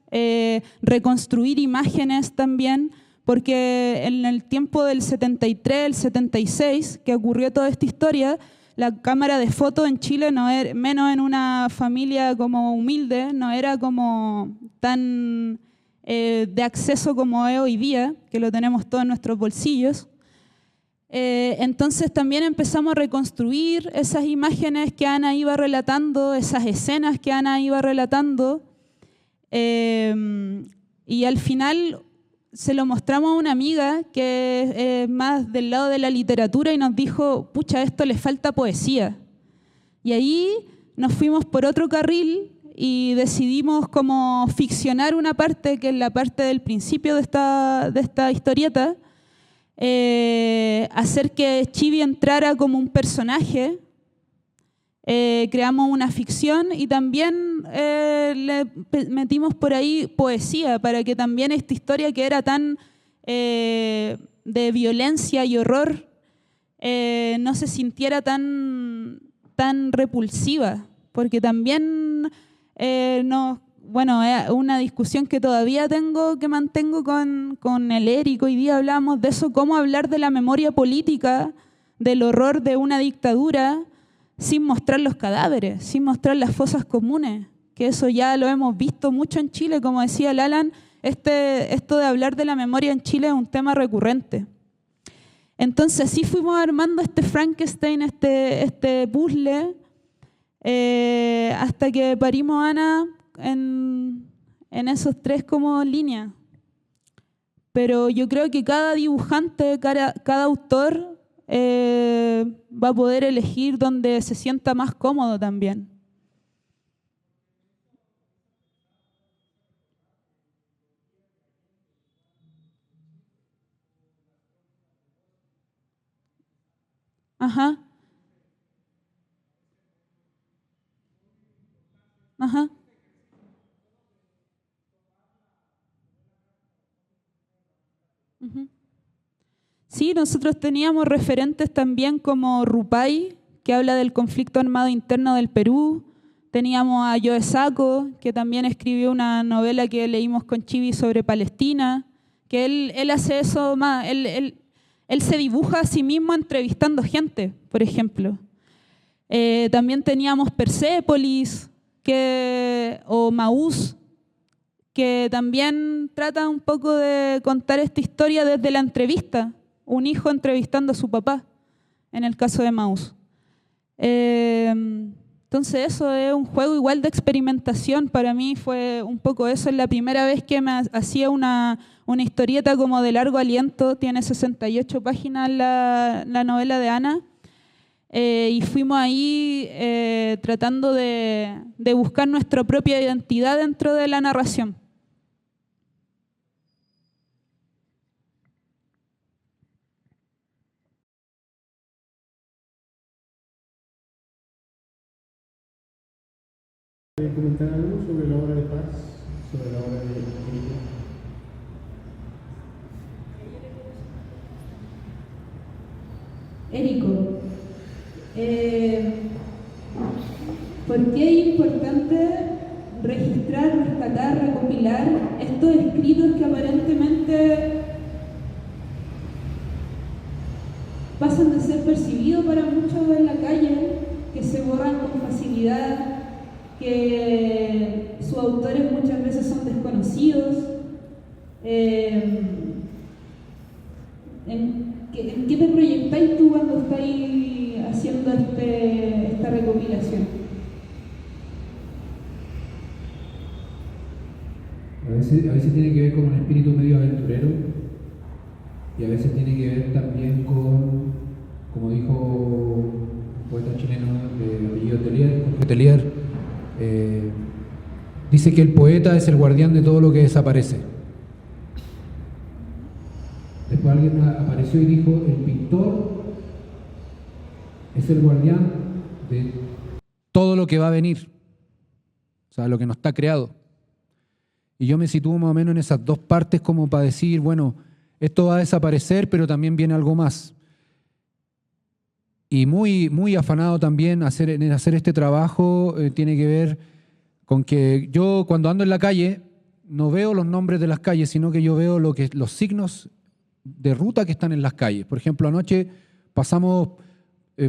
reconstruir imágenes también, porque en el tiempo del 73, el 76, que ocurrió toda esta historia, la cámara de fotos en Chile, no era, menos en una familia como humilde, no era como tan de acceso como es hoy día, que lo tenemos todo en nuestros bolsillos. Entonces también empezamos a reconstruir esas imágenes que Ana iba relatando, esas escenas que Ana iba relatando, y al final se lo mostramos a una amiga que es más del lado de la literatura y nos dijo, pucha, esto le falta poesía. Y ahí nos fuimos por otro carril y decidimos como ficcionar una parte, que es la parte del principio de esta historieta, hacer que Chibi entrara como un personaje. Creamos una ficción y también le metimos por ahí poesía para que también esta historia que era tan de violencia y horror no se sintiera tan repulsiva, porque también bueno, es una discusión que todavía mantengo con el Eric. Hoy día hablamos de eso, cómo hablar de la memoria política, del horror de una dictadura, sin mostrar los cadáveres, sin mostrar las fosas comunes, que eso ya lo hemos visto mucho en Chile, como decía el Alan, esto de hablar de la memoria en Chile es un tema recurrente. Entonces así fuimos armando este Frankenstein, este puzzle, hasta que parimos a Ana en esos tres como líneas. Pero yo creo que cada dibujante, cada autor va a poder elegir donde se sienta más cómodo también. Ajá. Ajá. Uh-huh. Sí, nosotros teníamos referentes también como Rupay, que habla del conflicto armado interno del Perú. Teníamos a Joe Sacco, que también escribió una novela que leímos con Chibi sobre Palestina, que él hace eso más, él se dibuja a sí mismo entrevistando gente, por ejemplo. También teníamos Persépolis o Maús, que también trata un poco de contar esta historia desde la entrevista, un hijo entrevistando a su papá, en el caso de Maús. Entonces eso es un juego igual de experimentación, para mí fue un poco eso, es la primera vez que me hacía una historieta como de largo aliento, tiene 68 páginas la novela de Ana, y fuimos ahí tratando de buscar nuestra propia identidad dentro de la narración. ¿Comentar algo sobre la obra de Paz, sobre la obra de Érico, ¿por qué es importante registrar, rescatar, recopilar estos escritos que aparentemente pasan de ser percibidos para muchos en la calle, que se borran con facilidad, que sus autores muchas veces son desconocidos. ¿En qué te proyectáis tú cuando estáis haciendo esta recopilación? A veces tiene que ver con un espíritu medio aventurero y a veces tiene que ver también con, como dijo un poeta chileno de apellido Telier, Jorge Telier, dice que el poeta es el guardián de todo lo que desaparece. Después alguien apareció y dijo, el pintor es el guardián de todo lo que va a venir, o sea, lo que no está creado. Y yo me sitúo más o menos en esas dos partes como para decir, bueno, esto va a desaparecer, pero también viene algo más. Y muy afanado también en hacer este trabajo tiene que ver con que yo cuando ando en la calle no veo los nombres de las calles, sino que yo veo los signos de ruta que están en las calles. Por ejemplo, anoche pasamos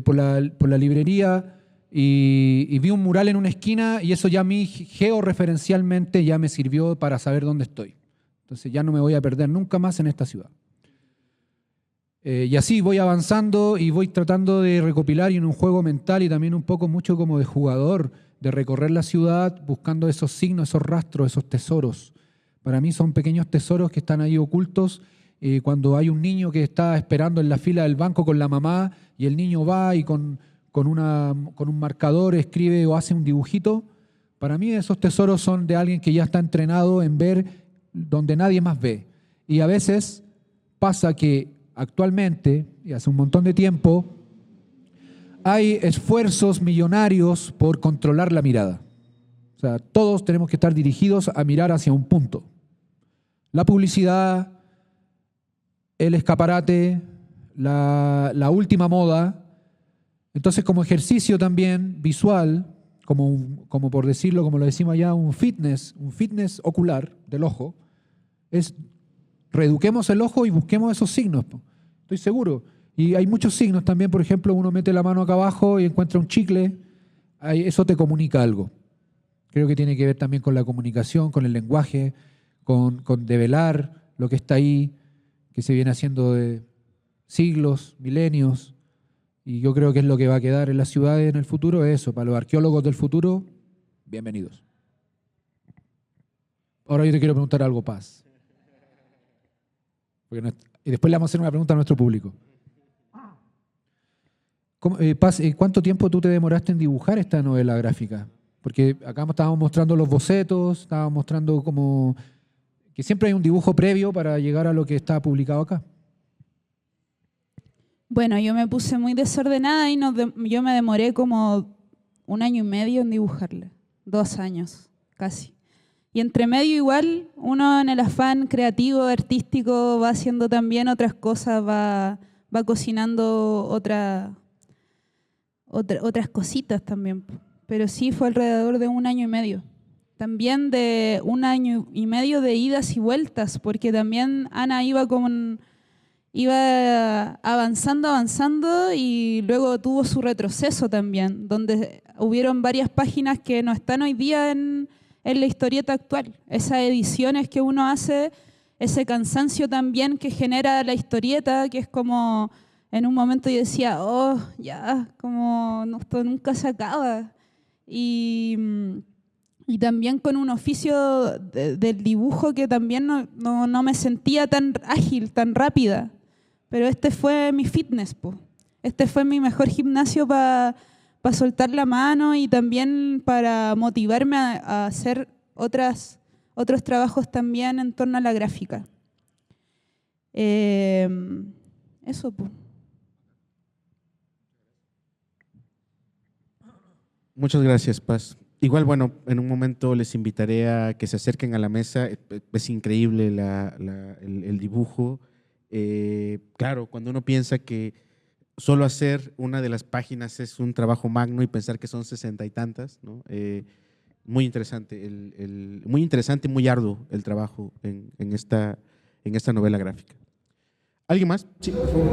por la librería y vi un mural en una esquina y eso ya a mí georreferencialmente ya me sirvió para saber dónde estoy. Entonces ya no me voy a perder nunca más en esta ciudad. Y así voy avanzando y voy tratando de recopilar y en un juego mental y también un poco mucho como de jugador, de recorrer la ciudad buscando esos signos, esos rastros, esos tesoros. Para mí son pequeños tesoros que están ahí ocultos. Cuando hay un niño que está esperando en la fila del banco con la mamá y el niño va y con un marcador escribe o hace un dibujito, para mí esos tesoros son de alguien que ya está entrenado en ver donde nadie más ve. Y a veces pasa que actualmente, y hace un montón de tiempo, hay esfuerzos millonarios por controlar la mirada. O sea, todos tenemos que estar dirigidos a mirar hacia un punto. La publicidad, el escaparate, la última moda. Entonces, como ejercicio también visual, como por decirlo, como lo decimos allá, un fitness ocular del ojo, es reeduquemos el ojo y busquemos esos signos. Estoy seguro. Y hay muchos signos también, por ejemplo, uno mete la mano acá abajo y encuentra un chicle, eso te comunica algo. Creo que tiene que ver también con la comunicación, con el lenguaje, con develar lo que está ahí, que se viene haciendo de siglos, milenios. Y yo creo que es lo que va a quedar en las ciudades en el futuro, eso. Para los arqueólogos del futuro, bienvenidos. Ahora yo te quiero preguntar algo, Paz. Y después le vamos a hacer una pregunta a nuestro público. Paz, ¿cuánto tiempo tú te demoraste en dibujar esta novela gráfica? Porque acá estábamos mostrando los bocetos, estábamos mostrando como que siempre hay un dibujo previo para llegar a lo que está publicado acá. Bueno, yo me puse muy desordenada y yo me demoré como 1 año y medio en dibujarla, 2 años casi. Y entre medio igual, uno en el afán creativo, artístico, va haciendo también otras cosas, va cocinando otras cositas también. Pero sí fue alrededor de 1 año y medio. También de 1 año y medio de idas y vueltas, porque también Ana iba avanzando y luego tuvo su retroceso también, donde hubieron varias páginas que no están hoy día en la historieta actual. Esas ediciones que uno hace, ese cansancio también que genera la historieta, que es como, en un momento yo decía, oh, ya, como esto nunca se acaba. Y también con un oficio del dibujo que también no me sentía tan ágil, tan rápida. Pero este fue mi fitness, po. Este fue mi mejor gimnasio para soltar la mano y también para motivarme a hacer otros trabajos también en torno a la gráfica. Eso, po. Muchas gracias, Paz. Igual, bueno, en un momento les invitaré a que se acerquen a la mesa. Es increíble el dibujo. Claro, cuando uno piensa que solo hacer una de las páginas es un trabajo magno y pensar que son 60 y tantas, ¿no? Muy interesante, muy interesante y muy arduo el trabajo en esta novela gráfica. ¿Alguien más? Sí, por favor.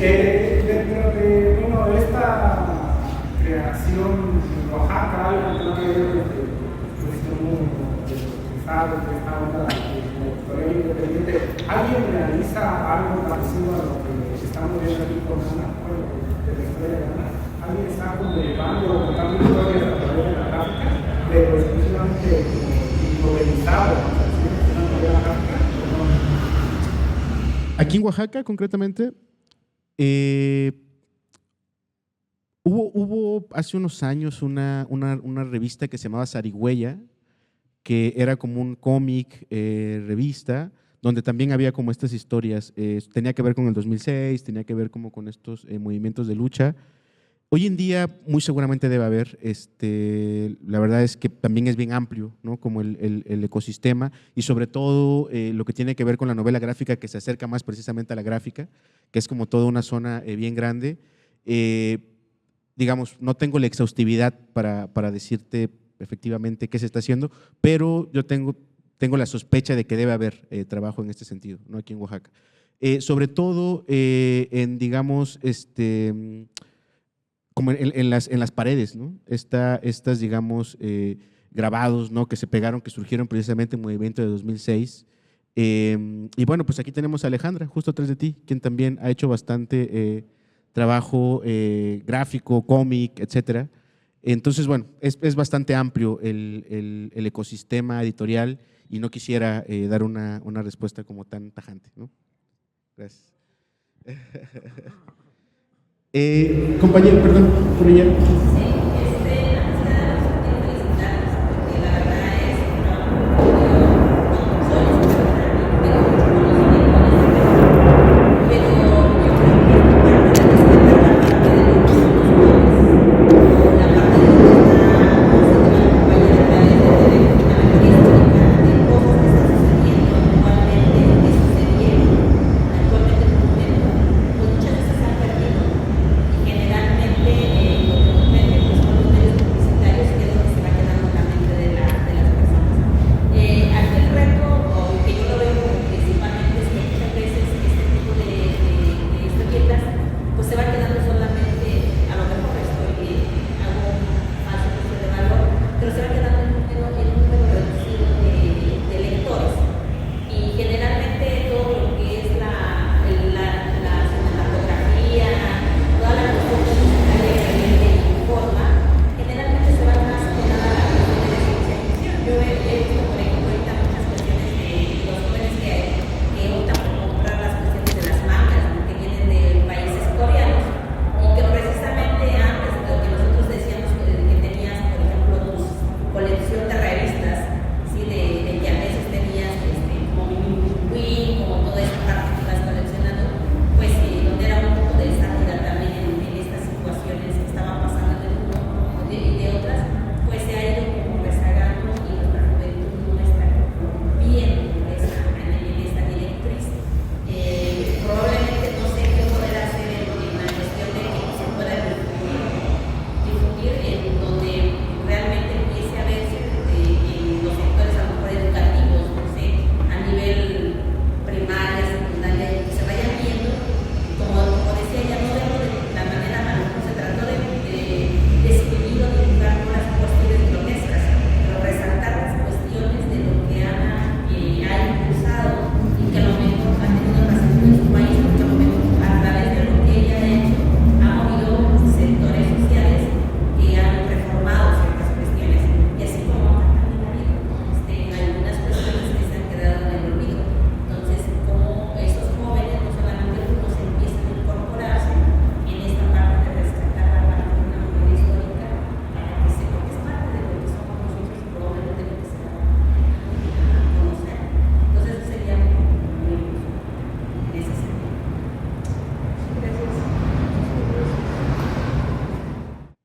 dentro de bueno, esta creación en Oaxaca, algo que de independiente, ¿alguien realiza algo parecido a lo que estamos viendo aquí con Ana? De la historia de Ana. ¿Alguien está llevando o contando historias a través de la gráfica, pero exclusivamente novelizado, una novela gráfica? Aquí en Oaxaca, concretamente, hubo hace unos años una revista que se llamaba Zarigüeya, que era como un cómic, revista, donde también había como estas historias. Tenía que ver con el 2006, tenía que ver como con estos movimientos de lucha. Hoy en día muy seguramente debe haber, la verdad es que también es bien amplio, ¿no? Como el ecosistema y sobre todo lo que tiene que ver con la novela gráfica, que se acerca más precisamente a la gráfica, que es como toda una zona bien grande. Digamos, no tengo la exhaustividad para decirte efectivamente qué se está haciendo, pero yo tengo la sospecha de que debe haber trabajo en este sentido, ¿no? Aquí en Oaxaca. Sobre todo en, digamos, como en las paredes, ¿no? Estas, digamos, grabados, ¿no? Que se pegaron, que surgieron precisamente en el movimiento de 2006. Y bueno, pues aquí tenemos a Alejandra, justo atrás de ti, quien también ha hecho bastante trabajo gráfico, cómic, etcétera. Entonces, bueno, es bastante amplio el ecosistema editorial y no quisiera dar una respuesta como tan tajante, ¿no? Gracias. Compañero, perdón, por ella.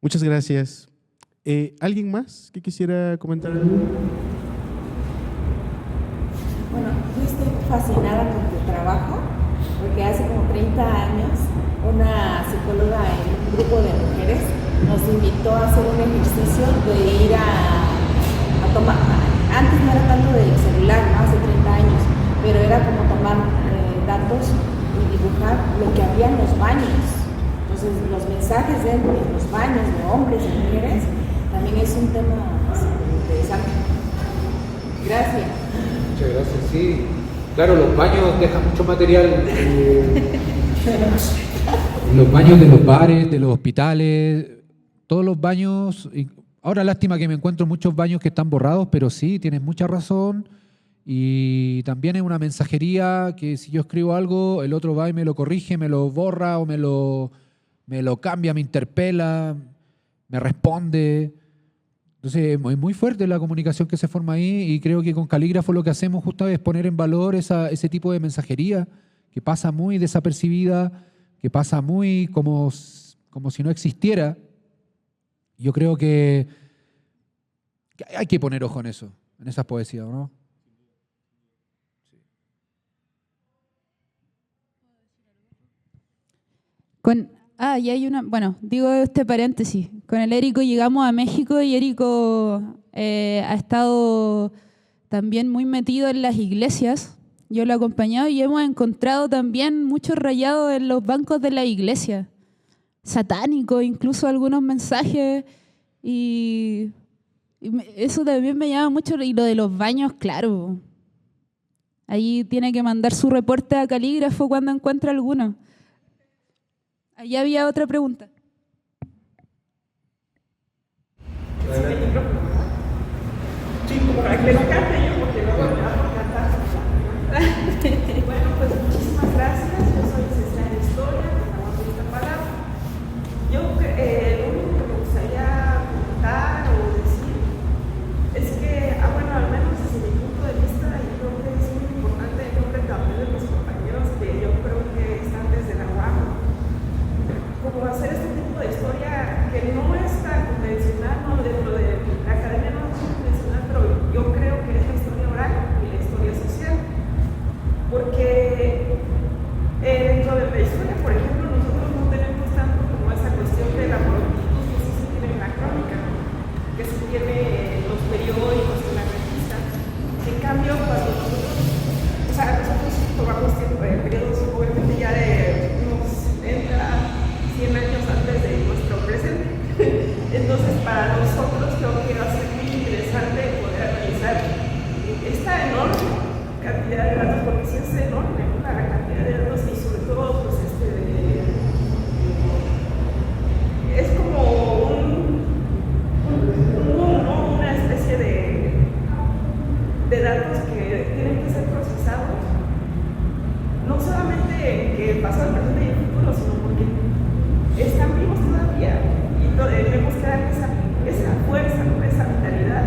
Muchas gracias. ¿Alguien más que quisiera comentar algo? Bueno, yo estoy fascinada con tu trabajo, porque hace como 30 años una psicóloga en un grupo de mujeres nos invitó a hacer un ejercicio de ir a tomar, antes no era tanto del celular, ¿no? Hace 30 años, pero era como tomar datos y dibujar lo que había en los baños. Entonces, los mensajes en los baños de hombres y mujeres también es un tema interesante. Gracias. Muchas gracias, sí. Claro, los baños dejan mucho material. Los baños de los bares, de los hospitales, todos los baños. Ahora, lástima que me encuentro muchos baños que están borrados, pero sí, tienes mucha razón. Y también es una mensajería que si yo escribo algo, el otro va y me lo corrige, me lo borra o me lo cambia, me interpela, me responde. Entonces es muy fuerte la comunicación que se forma ahí y creo que con Calígrafo lo que hacemos justo es poner en valor ese tipo de mensajería que pasa muy desapercibida, que pasa muy como si no existiera. Yo creo que hay que poner ojo en eso, en esas poesías, ¿no? Y hay una, bueno, digo este paréntesis. Con el Érico llegamos a México y Érico ha estado también muy metido en las iglesias. Yo lo he acompañado y hemos encontrado también muchos rayados en los bancos de la iglesia. Satánicos, incluso algunos mensajes. Y eso también me llama mucho. Y lo de los baños, claro. Ahí tiene que mandar su reporte a Calígrafo cuando encuentra alguno. Allá había otra pregunta. Sí, como para que lo cante yo, porque luego me va a cantar. Bueno, pues muchísimas gracias. Yo soy licenciada en Historia, estamos en esta palabra. Yo lo único que me gustaría comentar o decir es que, bueno, al menos desde mi punto de vista, yo creo que es muy importante, yo creo que también de mis compañeros que yo creo que están desde la UAM, como hacer este tipo de historia que no es tan convencional, no, dentro de la academia no es convencional, pero yo creo que es la historia oral y la historia social, porque dentro de la historia, por ejemplo, nosotros no tenemos tanto como esa cuestión de la prontitud que sí se tiene en la crónica, que se tiene en los periódicos, en las revistas. En cambio, cuando nosotros tomamos periodos obviamente ya de unos 70, 100 años antes de nuestro presente. Entonces, para nosotros creo que va a ser muy interesante poder analizar esta enorme cantidad de datos, porque sí es enorme, ¿no? La cantidad de datos y sobre todo, pues, es como una especie de datos que tienen que ser procesados, no solamente que pasado, el presente y el futuro, sino porque están vivos todavía y tenemos que dar esa fuerza, esa vitalidad,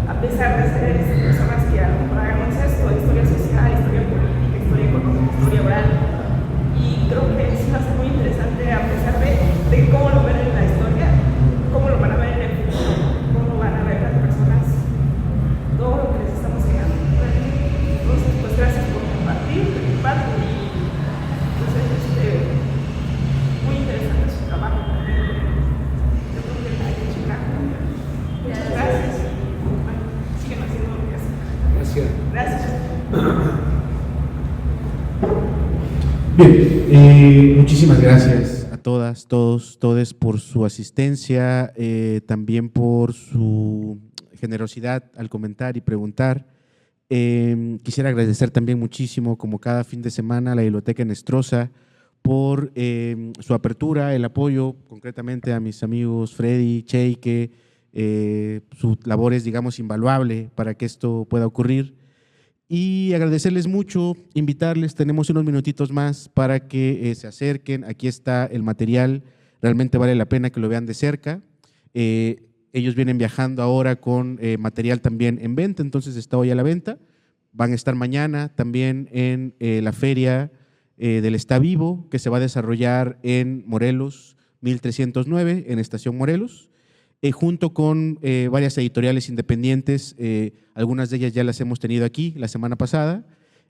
a pesar de ser personas que a lo mejor hagamos esto, historia social, historia política, historia económica, historia oral. Y creo que sí va a ser muy interesante, a pesar de cómo lo ven en la historia, cómo lo van a ver en el futuro, cómo van a ver las personas, todo lo que les estamos enseñando. Entonces, pues gracias por compartir tu parte y muy interesante su trabajo también. Yo creo que hay que checar. Muchas gracias. Bueno, siguen haciendo lo que hacen. Gracias. Gracias. Bien, muchísimas gracias a todas, todos, todes por su asistencia, también por su generosidad al comentar y preguntar. Quisiera agradecer también muchísimo, como cada fin de semana, a la Biblioteca Nestrosa por su apertura, el apoyo, concretamente a mis amigos Freddy, Cheike, su labor es, digamos, invaluable para que esto pueda ocurrir. Y agradecerles mucho, invitarles, tenemos unos minutitos más para que se acerquen, aquí está el material, realmente vale la pena que lo vean de cerca. Ellos vienen viajando ahora con material también en venta, entonces está hoy a la venta. Van a estar mañana también en la feria del Está Vivo, que se va a desarrollar en Morelos 1309, en Estación Morelos, junto con varias editoriales independientes, algunas de ellas ya las hemos tenido aquí la semana pasada,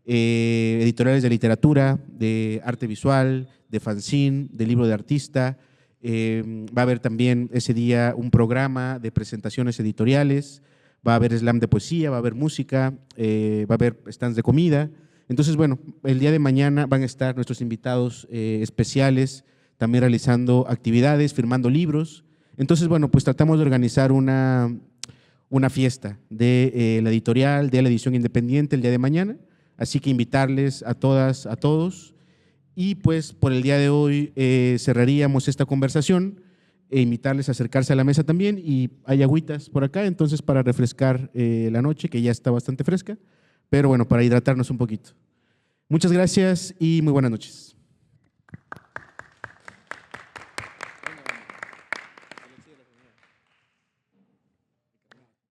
editoriales de literatura, de arte visual, de fanzine, de libro de artista. Va a haber también ese día un programa de presentaciones editoriales, va a haber slam de poesía, va a haber música, va a haber stands de comida. Entonces, bueno, el día de mañana van a estar nuestros invitados especiales también realizando actividades, firmando libros. Entonces, bueno, pues tratamos de organizar una fiesta de la editorial, de la edición independiente el día de mañana. Así que invitarles a todas, a todos. Y pues por el día de hoy cerraríamos esta conversación e invitarles a acercarse a la mesa también. Y hay agüitas por acá, entonces para refrescar la noche, que ya está bastante fresca. Pero bueno, para hidratarnos un poquito. Muchas gracias y muy buenas noches.